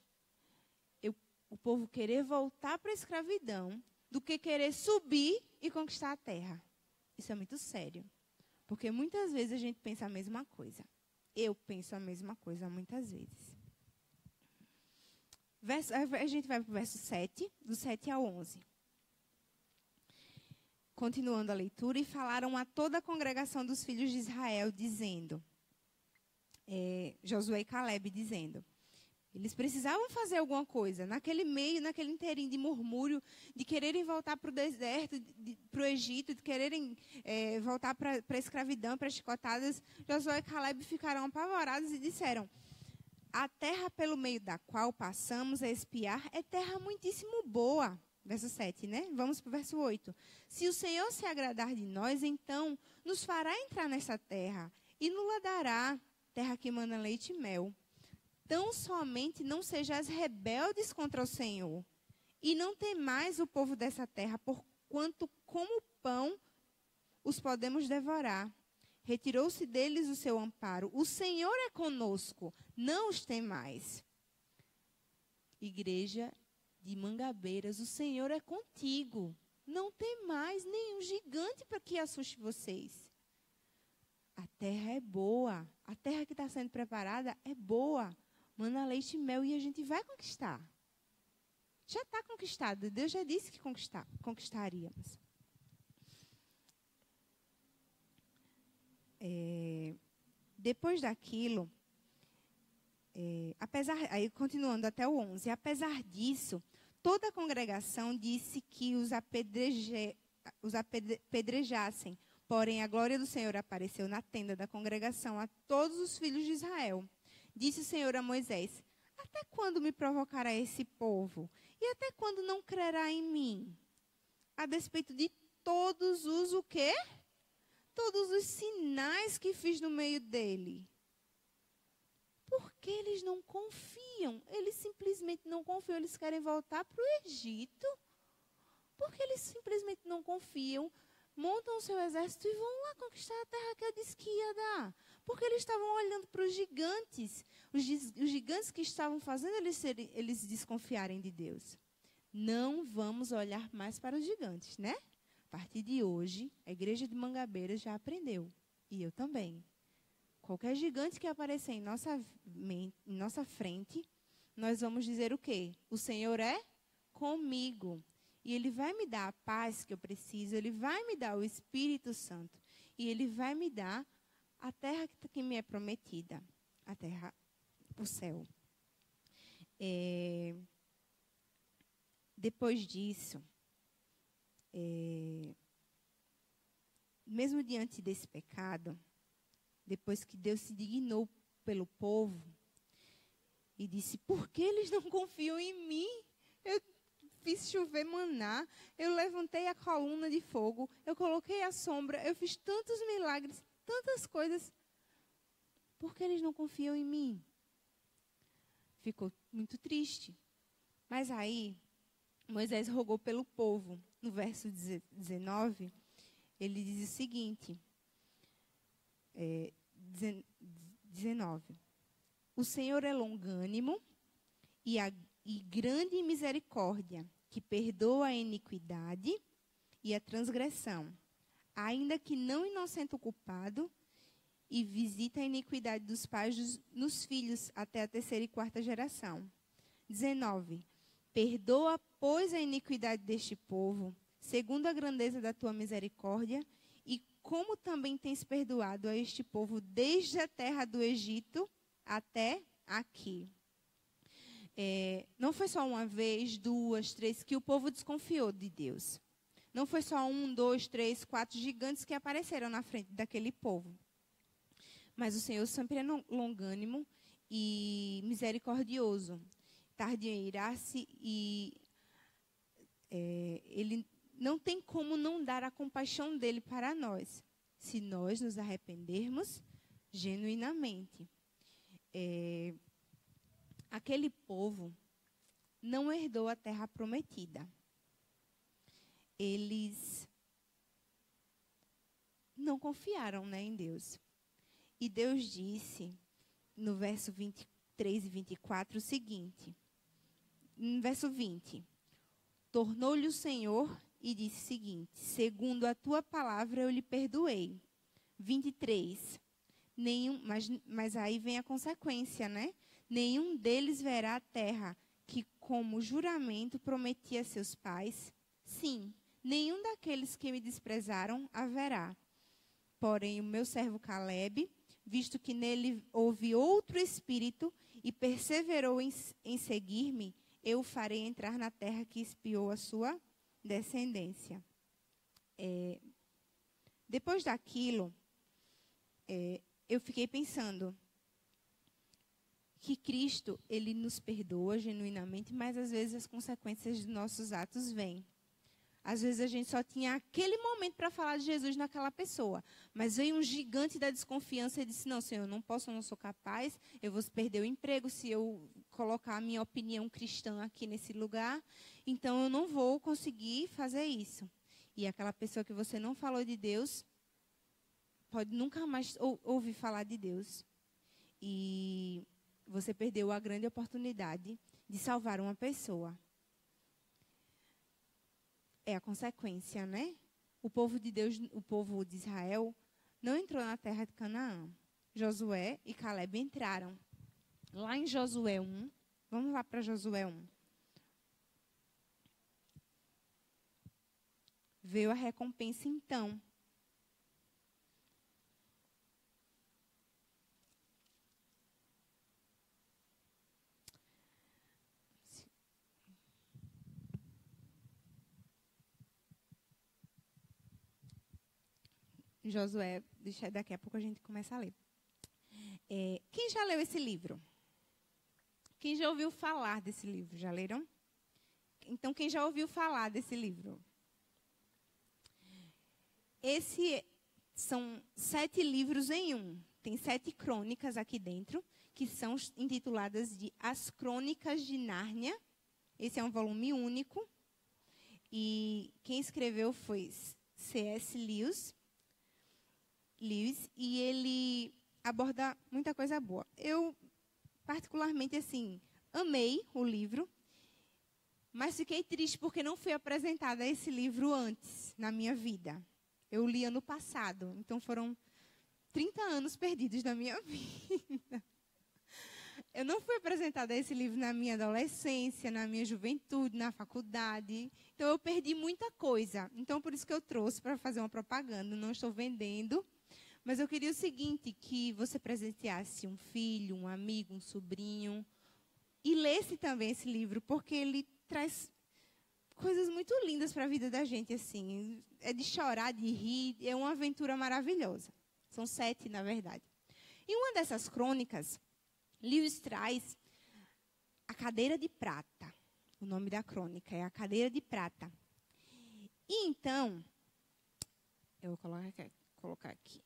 o povo querer voltar para a escravidão do que querer subir e conquistar a terra. Isso é muito sério. Porque muitas vezes a gente pensa a mesma coisa. Eu penso a mesma coisa muitas vezes. A gente vai para o verso 7, do 7 ao 11. Continuando a leitura, e falaram a toda a congregação dos filhos de Israel, dizendo, Josué e Caleb dizendo, eles precisavam fazer alguma coisa. Naquele meio, naquele inteirinho de murmúrio, de quererem voltar para o deserto, para o Egito, de quererem voltar para a escravidão, para as chicotadas, Josué e Caleb ficaram apavorados e disseram: a terra pelo meio da qual passamos a espiar é terra muitíssimo boa. Verso 7, né? Vamos para o verso 8. Se o Senhor se agradar de nós, então nos fará entrar nessa terra e nos dará terra que mana leite e mel. Tão somente não sejais rebeldes contra o Senhor, e não temais o povo dessa terra, porquanto como pão os podemos devorar. Retirou-se deles o seu amparo. O Senhor é conosco, não os temais. Igreja de Mangabeiras, o Senhor é contigo. Não temais nenhum gigante para que assuste vocês. A terra é boa. A terra que está sendo preparada é boa. Mana leite e mel, e a gente vai conquistar. Já está conquistado. Deus já disse que conquistaríamos. Depois daquilo, aí continuando até o 11, apesar disso, toda a congregação disse que os apedrejassem. Porém, a glória do Senhor apareceu na tenda da congregação a todos os filhos de Israel. Disse o Senhor a Moisés: até quando me provocará esse povo? E até quando não crerá em mim? A despeito de todos os o quê? Todos os sinais que fiz no meio dele. Porque eles não confiam. Eles simplesmente não confiam. Eles querem voltar para o Egito. Porque eles simplesmente não confiam. Montam o seu exército e vão lá conquistar a terra que eu disse que ia dar. Porque eles estavam olhando para os gigantes. Os gigantes que estavam fazendo eles desconfiarem de Deus. Não vamos olhar mais para os gigantes, né? A partir de hoje, a igreja de Mangabeiras já aprendeu. E eu também. Qualquer gigante que aparecer em nossa frente, nós vamos dizer o quê? O Senhor é comigo. E Ele vai me dar a paz que eu preciso. Ele vai me dar o Espírito Santo. E Ele vai me dar a terra que me é prometida. A terra, o céu. Depois disso, mesmo diante desse pecado, depois que Deus se dignou pelo povo e disse: por que eles não confiam em mim? Eu fiz chover maná, eu levantei a coluna de fogo, eu coloquei a sombra, eu fiz tantos milagres, tantas coisas. Por que eles não confiam em mim? Ficou muito triste. Mas aí, Moisés rogou pelo povo. No verso 19, ele diz o seguinte, 19. O Senhor é longânimo e grande em misericórdia, que perdoa a iniquidade e a transgressão, ainda que não inocente o culpado, e visita a iniquidade dos pais nos filhos até a 3ª e 4ª geração. 19. Perdoa, pois, a iniquidade deste povo, segundo a grandeza da tua misericórdia, e como também tens perdoado a este povo desde a terra do Egito até aqui. Não foi só uma vez, 2, 3, que o povo desconfiou de Deus. Não foi só 1, 2, 3, 4 gigantes que apareceram na frente daquele povo. Mas o Senhor sempre é longânimo e misericordioso. Tardio em irar-se e Ele não tem como não dar a compaixão dele para nós, se nós nos arrependermos genuinamente. Aquele povo não herdou a terra prometida. Eles não confiaram, em Deus. E Deus disse, no verso 23 e 24, o seguinte. No verso 20. Tornou-lhe o Senhor e disse o seguinte: segundo a tua palavra eu lhe perdoei. 23. Mas aí vem a consequência, Nenhum deles verá a terra que, como juramento, prometi a seus pais. Sim, nenhum daqueles que me desprezaram haverá. Porém, o meu servo Calebe, visto que nele houve outro espírito e perseverou em seguir-me, eu o farei entrar na terra que espiou a sua descendência. Depois daquilo, eu fiquei pensando que Cristo, Ele nos perdoa genuinamente, mas às vezes as consequências dos nossos atos vêm. Às vezes a gente só tinha aquele momento para falar de Jesus naquela pessoa. Mas veio um gigante da desconfiança e disse: não, Senhor, eu não posso, eu não sou capaz, eu vou perder o emprego se eu colocar a minha opinião cristã aqui nesse lugar. Então eu não vou conseguir fazer isso. E aquela pessoa que você não falou de Deus, pode nunca mais ouvir falar de Deus. E você perdeu a grande oportunidade de salvar uma pessoa. É a consequência, O povo de Deus, o povo de Israel, não entrou na terra de Canaã. Josué e Calebe entraram. Lá em Josué 1, vamos lá para Josué 1. Veio a recompensa então. Josué, daqui a pouco a gente começa a ler. Quem já leu esse livro? Quem já ouviu falar desse livro? Já leram? Então, quem já ouviu falar desse livro? São 7 livros em um. Tem 7 crônicas aqui dentro, que são intituladas de As Crônicas de Nárnia. Esse é um volume único. E quem escreveu foi C.S. Lewis, e ele aborda muita coisa boa. Eu, particularmente, amei o livro, mas fiquei triste porque não fui apresentada esse livro antes, na minha vida. Eu li ano passado, então foram 30 anos perdidos na minha vida. Eu não fui apresentada a esse livro na minha adolescência, na minha juventude, na faculdade. Então, eu perdi muita coisa. Então, por isso que eu trouxe para fazer uma propaganda. Não estou vendendo. Mas eu queria o seguinte, que você presenteasse um filho, um amigo, um sobrinho, e lesse também esse livro, porque ele traz coisas muito lindas para a vida da gente, assim. É de chorar, de rir, é uma aventura maravilhosa. São 7, na verdade. Em uma dessas crônicas, Lewis traz a cadeira de prata. O nome da crônica é a cadeira de prata. E então, eu vou colocar aqui.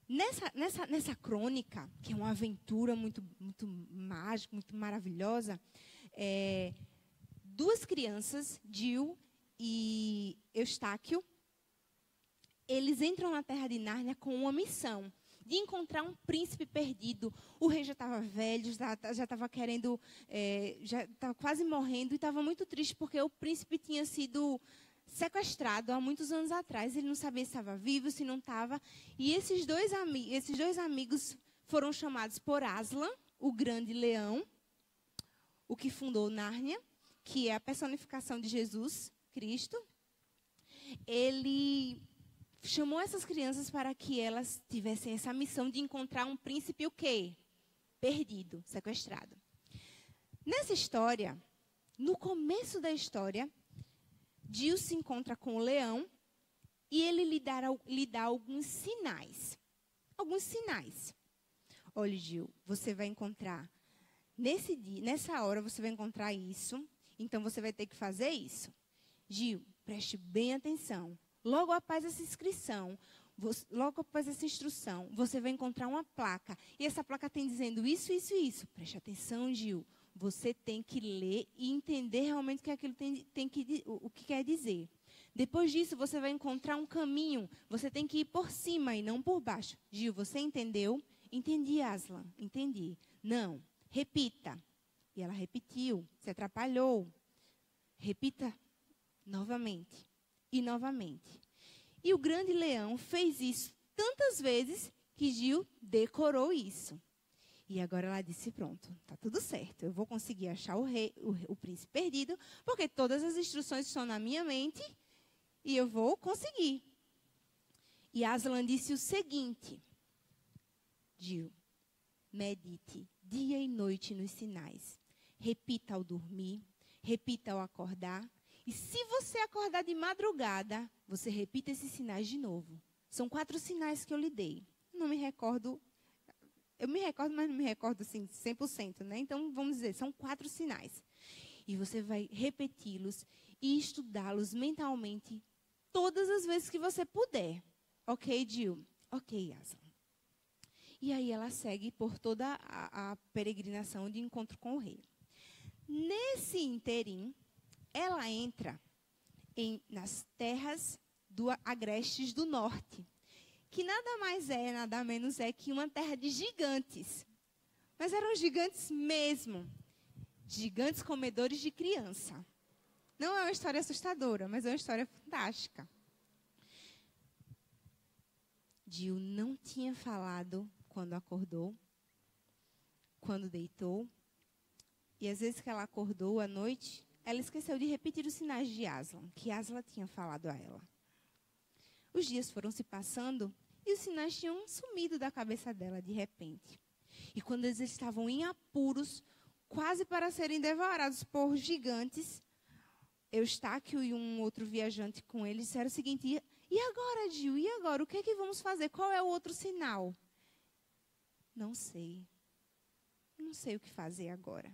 Nessa crônica, que é uma aventura muito mágica, muito maravilhosa, duas crianças, Jill e Eustáquio, eles entram na terra de Nárnia com uma missão de encontrar um príncipe perdido. O rei já estava velho, já estava querendo, já estava quase morrendo e estava muito triste porque o príncipe tinha sido sequestrado há muitos anos atrás. Ele não sabia se estava vivo, se não estava. E esses dois amigos foram chamados por Aslan, o grande leão, o que fundou Nárnia, que é a personificação de Jesus Cristo. Ele chamou essas crianças para que elas tivessem essa missão de encontrar um príncipe o quê? Perdido, sequestrado. Nessa história, no começo da história, Jill se encontra com o leão e ele lhe dá alguns sinais. Alguns sinais. Olha, Jill, você vai encontrar, nessa hora você vai encontrar isso, então você vai ter que fazer isso. Jill, preste bem atenção. Logo após essa inscrição, logo após essa instrução, você vai encontrar uma placa. E essa placa tem dizendo isso, isso e isso. Preste atenção, Jill. Você tem que ler e entender realmente o que aquilo o que quer dizer. Depois disso, você vai encontrar um caminho. Você tem que ir por cima e não por baixo. Jill, você entendeu? Entendi, Aslan. Entendi. Não. Repita. E ela repetiu. Se atrapalhou. Repita novamente. E novamente. E o grande leão fez isso tantas vezes que Jill decorou isso. E agora ela disse, pronto, está tudo certo. Eu vou conseguir achar o príncipe perdido, porque todas as instruções estão na minha mente e eu vou conseguir. E Aslan disse o seguinte, Jill, medite dia e noite nos sinais. Repita ao dormir, repita ao acordar. E se você acordar de madrugada, você repita esses sinais de novo. São 4 sinais que eu lhe dei. Não me recordo, eu me recordo, mas não me recordo assim 100%, né? Então, vamos dizer, são 4 sinais. E você vai repeti-los e estudá-los mentalmente todas as vezes que você puder. Ok, Jill? Ok, Aslan. E aí ela segue por toda a peregrinação de encontro com o rei. Nesse interim, ela entra nas terras do Agrestes do Norte, que nada mais é, nada menos é que uma terra de gigantes. Mas eram gigantes mesmo. Gigantes comedores de criança. Não é uma história assustadora, mas é uma história fantástica. Jill não tinha falado quando acordou, quando deitou. E às vezes que ela acordou à noite, ela esqueceu de repetir os sinais de Aslan, que Aslan tinha falado a ela. Os dias foram se passando e os sinais tinham sumido da cabeça dela de repente. E quando eles estavam em apuros, quase para serem devorados por gigantes, Eustáquio e um outro viajante com eles disseram o seguinte, e agora, Jill? E agora? O que é que vamos fazer? Qual é o outro sinal? Não sei. Não sei o que fazer agora.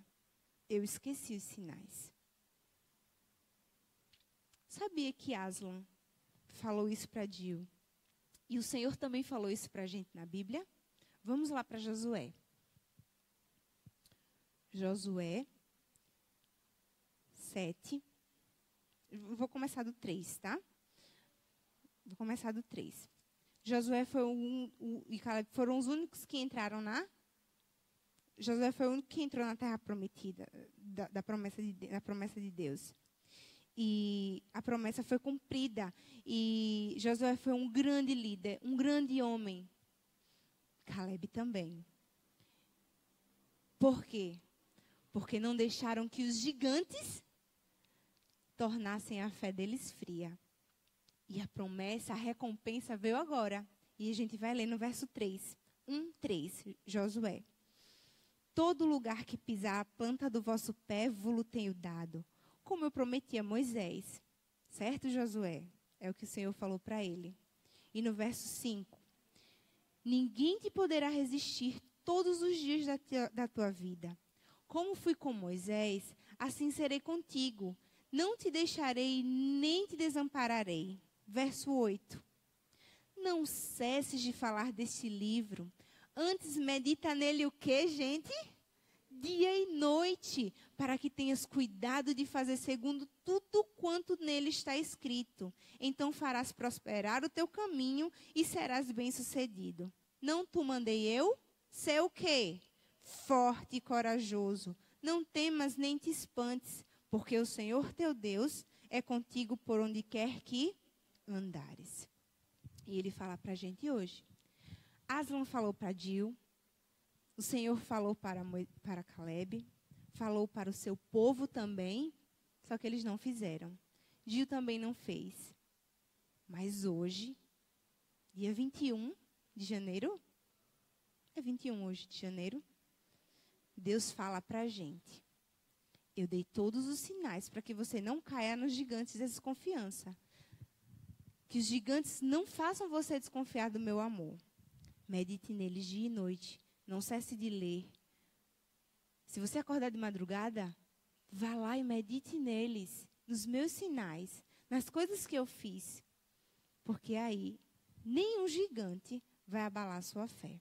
Eu esqueci os sinais. Sabia que Aslan falou isso para Jill. E o Senhor também falou isso para a gente na Bíblia. Vamos lá para Josué. Josué 7. Vou começar do 3, tá? Vou começar do 3. Josué foi e Caleb foram os únicos que entraram Josué foi o único que entrou na terra prometida, da promessa de Deus. E a promessa foi cumprida. E Josué foi um grande líder, um grande homem. Caleb também. Por quê? Porque não deixaram que os gigantes tornassem a fé deles fria. E a promessa, a recompensa veio agora. E a gente vai ler no verso 3. 1:3, Josué. Todo lugar que pisar a planta do vosso pé, vos tenho dado, como eu prometi a Moisés. Certo, Josué? É o que o Senhor falou para ele. E no verso 5, ninguém te poderá resistir todos os dias da tua vida. Como fui com Moisés, assim serei contigo. Não te deixarei, nem te desampararei. Verso 8. Não cesses de falar deste livro. Antes medita nele o quê, gente? Dia e noite, para que tenhas cuidado de fazer segundo tudo quanto nele está escrito. Então farás prosperar o teu caminho e serás bem-sucedido. Não te mandei eu? Sê o quê? Forte e corajoso. Não temas nem te espantes, porque o Senhor teu Deus é contigo por onde quer que andares. E ele fala para a gente hoje. Aslan falou para Gil, o Senhor falou para Caleb, falou para o seu povo também, só que eles não fizeram. Gil também não fez. Mas hoje, dia 21 de janeiro, é 21 hoje de janeiro, Deus fala para a gente. Eu dei todos os sinais para que você não caia nos gigantes da desconfiança. Que os gigantes não façam você desconfiar do meu amor. Medite neles dia e noite. Não cesse de ler. Se você acordar de madrugada, vá lá e medite neles, nos meus sinais, nas coisas que eu fiz. Porque aí, nenhum gigante vai abalar a sua fé.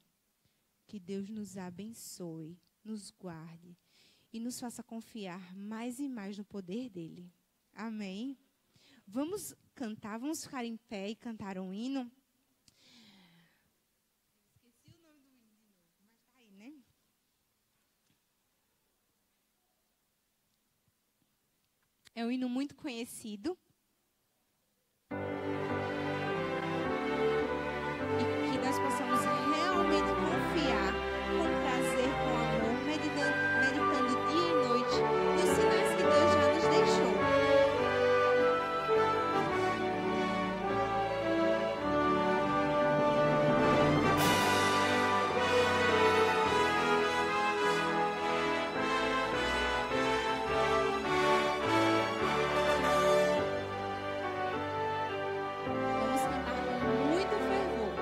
Que Deus nos abençoe, nos guarde e nos faça confiar mais e mais no poder dele. Amém? Vamos cantar, vamos ficar em pé e cantar um hino. Esqueci o nome do hino de novo, mas está aí, né? É um hino muito conhecido. E que nós possamos realmente confiar com prazer, com amor, meditando dia e noite nos sinais que Deus já nos deixou. Vamos cantar com muito fervor.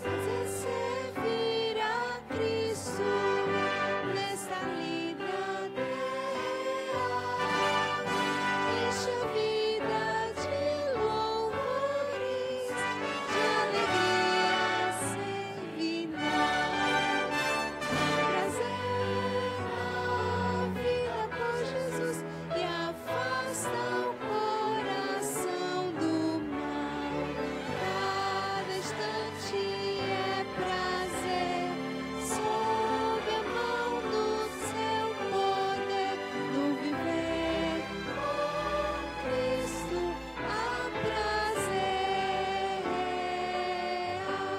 Fazer servir a Cristo nesta linda terra, enche a vida de louvores, de alegria servirá. Prazer na vida por Jesus e afasta o coração do mal. Cada instante é prazer, sob a mão do seu poder, no viver com Cristo há prazer real.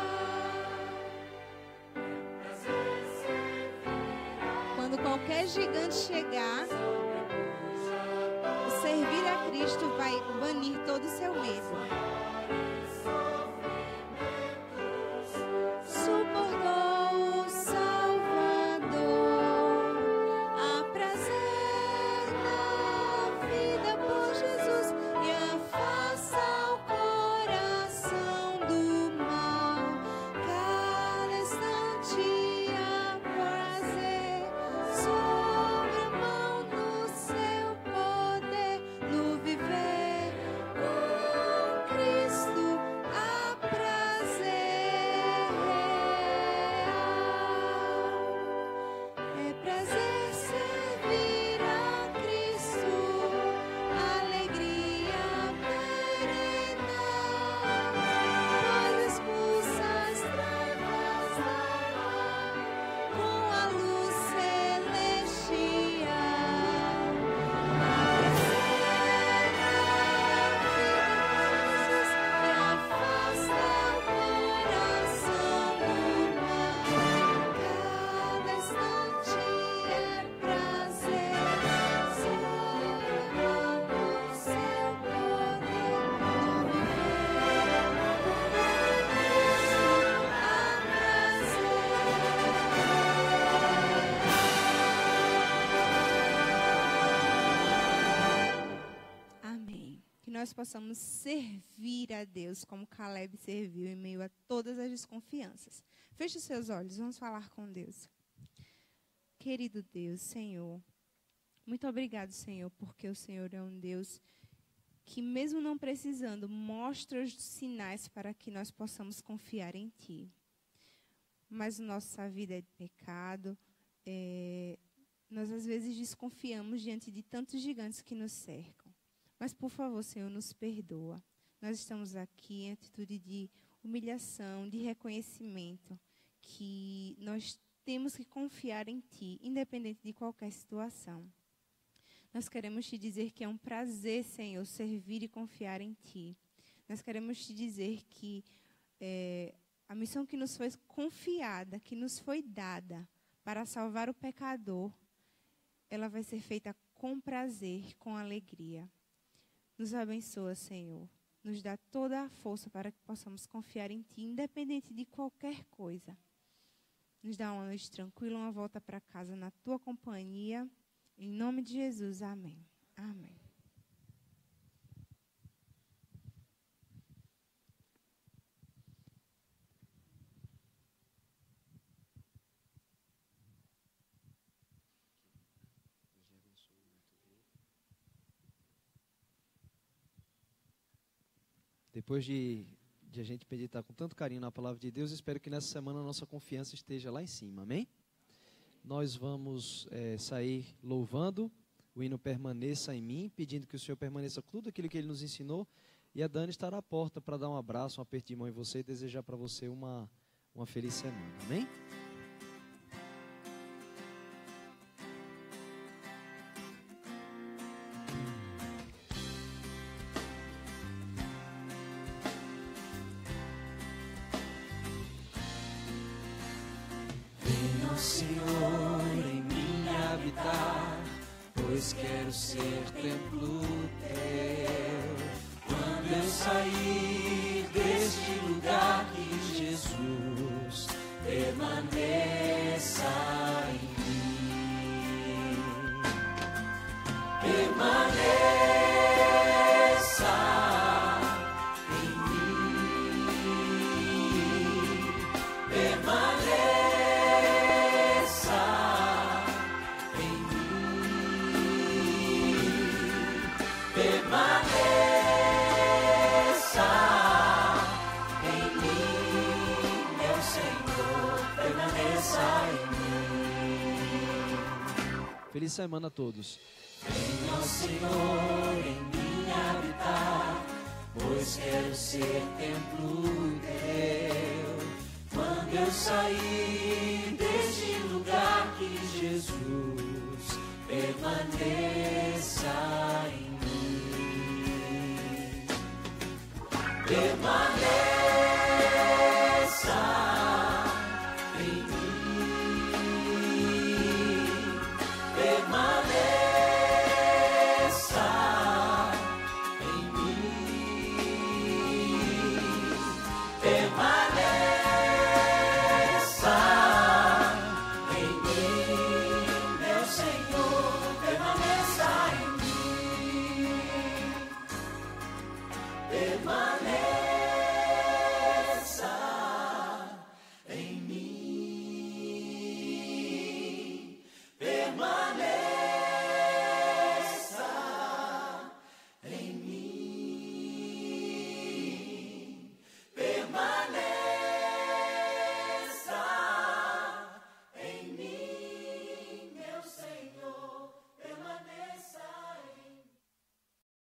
Quando qualquer gigante chegar, o servir a Cristo vai banir todo o seu medo. Suportou o Salvador, há prazer na vida por Jesus e afasta o coração do mal. Cada instante há prazer, sobre a mão do seu poder, no viver com Cristo. nós possamos servir a Deus como Caleb serviu em meio a todas as desconfianças. Feche os seus olhos, vamos falar com Deus. Querido Deus, Senhor, muito obrigado, Senhor, porque o Senhor é um Deus que, mesmo não precisando, mostra os sinais para que nós possamos confiar em Ti. Mas nossa vida é de pecado, nós às vezes desconfiamos diante de tantos gigantes que nos cercam. Mas, por favor, Senhor, nos perdoa. Nós estamos aqui em atitude de humilhação, de reconhecimento, que nós temos que confiar em Ti, independente de qualquer situação. Nós queremos Te dizer que é um prazer, Senhor, servir e confiar em Ti. Nós queremos Te dizer que a missão que nos foi confiada, que nos foi dada para salvar o pecador, ela vai ser feita com prazer, com alegria. Nos abençoa, Senhor. Nos dá toda a força para que possamos confiar em Ti, independente de qualquer coisa. Nos dá uma noite tranquila, uma volta para casa na Tua companhia. Em nome de Jesus, amém. Amém. Depois de a gente meditar com tanto carinho na palavra de Deus, espero que nessa semana a nossa confiança esteja lá em cima, amém? Nós vamos sair louvando, o hino Permaneça em Mim, pedindo que o Senhor permaneça com tudo aquilo que Ele nos ensinou, e a Dani estará à porta para dar um abraço, um aperto de mão em você e desejar para você uma feliz semana, amém? Senhor, em mim habitar, pois quero ser templo Teu. Quando eu sair deste lugar, que Jesus permaneça em mim. Permaneça em mim. Permaneça. Feliz semana a todos. Venha, Senhor, em mim habitar, pois quero ser templo Teu. Quando eu sair